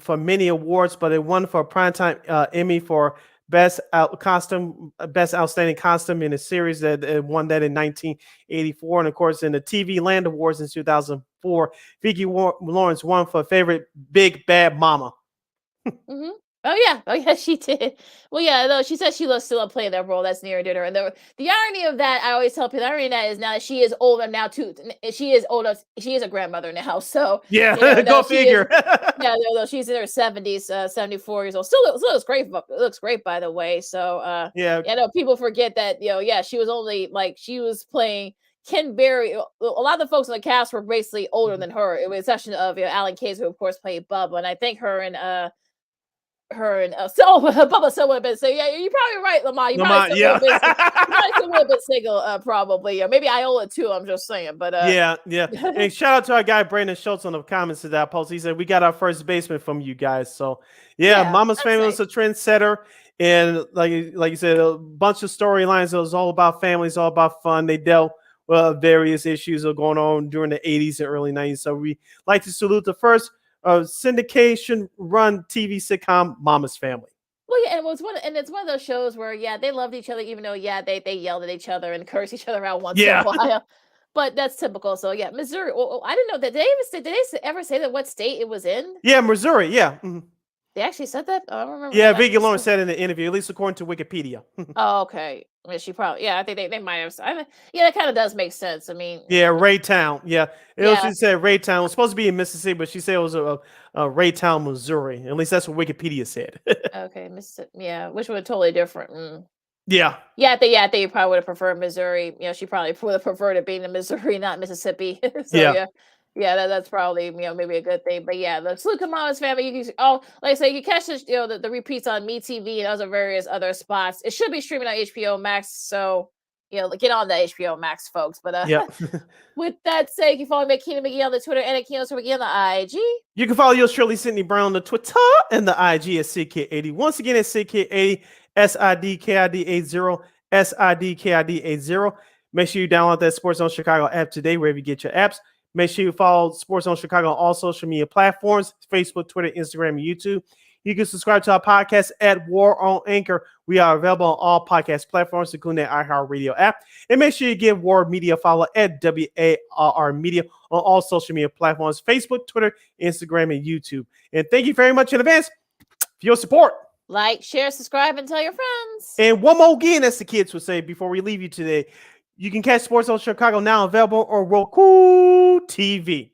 for many awards, but it won for a primetime Emmy for best outstanding costume in a series that won that in 1984, and of course in the TV Land Awards in 2004, Vicki Lawrence won for favorite Big Bad Mama. Mm-hmm. Oh yeah, she did. Well, yeah, though she said she still love playing that role. That's near and dear to her. And the irony of that, I always tell people, the irony of that is now that she is older now too. She is older. She is a grandmother now. So yeah, go figure. Yeah, though she's in her 70s, 74 years old. Still looks great. Looks great, by the way. So yeah, I know people forget that. She was only she was playing Ken Berry. A lot of the folks in the cast were basically older than her. It was a section of Alan Kayes, who of course played Bubba, and I think her and Bubba still would have been single. Yeah, you're probably right, Lamont. You probably still would have been single, probably. Maybe Iola too. I'm just saying, but yeah. And shout out to our guy Brandon Schultz on the comments to that post. He said we got our first baseman from you guys. So yeah, Mama's Family was a trendsetter, and like you said, a bunch of storylines. It was all about families, all about fun. They dealt with various issues that were going on during the 80s and early 90s. So we like to salute the first syndication run TV sitcom Mama's Family. Well, yeah, and it's one of those shows where they loved each other, even though they yelled at each other and cursed each other out once in a while. But that's typical. So yeah, Missouri. I didn't know that. Did they ever say that what state it was in? Yeah, Missouri. Yeah. Mm-hmm. They actually said that? I don't remember. Yeah, Vicki Lawrence said in the interview, at least according to Wikipedia. Oh, okay. I mean, she probably. Yeah, I think they might have. That kind of does make sense. I mean. Yeah, Raytown. Yeah, she said Raytown. It was supposed to be in Mississippi, but she said it was a Raytown, Missouri. At least that's what Wikipedia said. Okay, Mississippi. Yeah, which would totally different. Mm. Yeah. I think you probably would have preferred Missouri. She probably would have preferred it being in Missouri, not Mississippi. So yeah, that's probably maybe a good thing. But yeah, the Salute to Mama's Family. You can like I say, you catch this, the repeats on MeTV and other various other spots. It should be streaming on HBO Max. So get on the HBO Max, folks. But with that said, you can follow me at Keena McGee on the Twitter and at Keena McGee on the IG. You can follow yours Shirley Sydney Brown on the Twitter and the IG at SidKid80. Once again, at SidKid80, SIDKID80, SIDKID80. Make sure you download that Sports Zone Chicago app today, wherever you get your apps. Make sure you follow Sports Zone Chicago on all social media platforms, Facebook, Twitter, Instagram, and YouTube. You can subscribe to our podcast at War on Anchor. We are available on all podcast platforms, including the iHeartRadio app. And make sure you give War Media a follow at WARR Media on all social media platforms, Facebook, Twitter, Instagram, and YouTube. And thank you very much in advance for your support. Like, share, subscribe, and tell your friends. And one more again, as the kids would say before we leave you today, you can catch Sports Zone Chicago now available on Roku TV.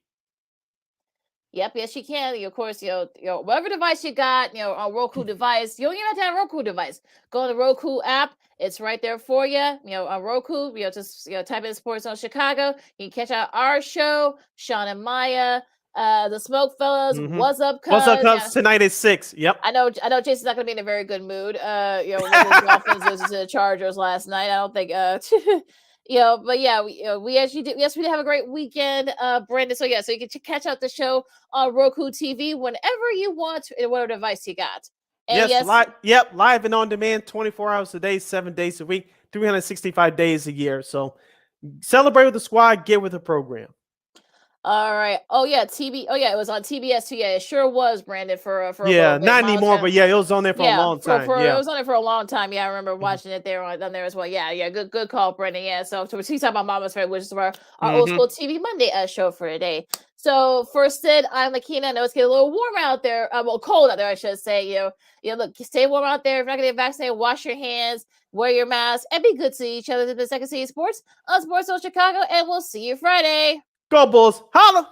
Yep, yes, you can. Of course, whatever device you got, a Roku device, you don't even have to have a Roku device. Go on the Roku app. It's right there for you. On Roku, just type in Sports Zone Chicago. You can catch out our show, Sean and Maya, the Smoke Fellas. What's up, cuz? What's up, cuz? Tonight at 6. Yep. I know Jason's not gonna be in a very good mood. With the Dolphins losing to the Chargers last night. I don't think but yeah, we actually did. Yes, we did have a great weekend, Brandon. So yeah, so you can catch out the show on Roku TV whenever you want, whatever device you got. And live and on demand, 24 hours a day, 7 days a week, 365 days a year. So celebrate with the squad, get with the program. All right. Oh yeah, Oh yeah, it was on TBS too. Yeah, it sure was, Brandon, for a Yeah, little bit. not anymore, but yeah, it was on there for a long time. It Yeah. was on there for a long time. Yeah, I remember watching it there on there as well. Yeah, good call, Brandon. Yeah, so we're talking about Mama's Favorite, which is our old school TV Monday show for today. So for Sid, I'm Lakeena. I know it's getting a little warm out there. Well, cold out there, I should say. Look, stay warm out there. If you're not gonna get vaccinated, wash your hands, wear your mask, and be good to each other. This is the Second City Sports on Sports Zone Chicago, and we'll see you Friday. Go Bulls. Holla!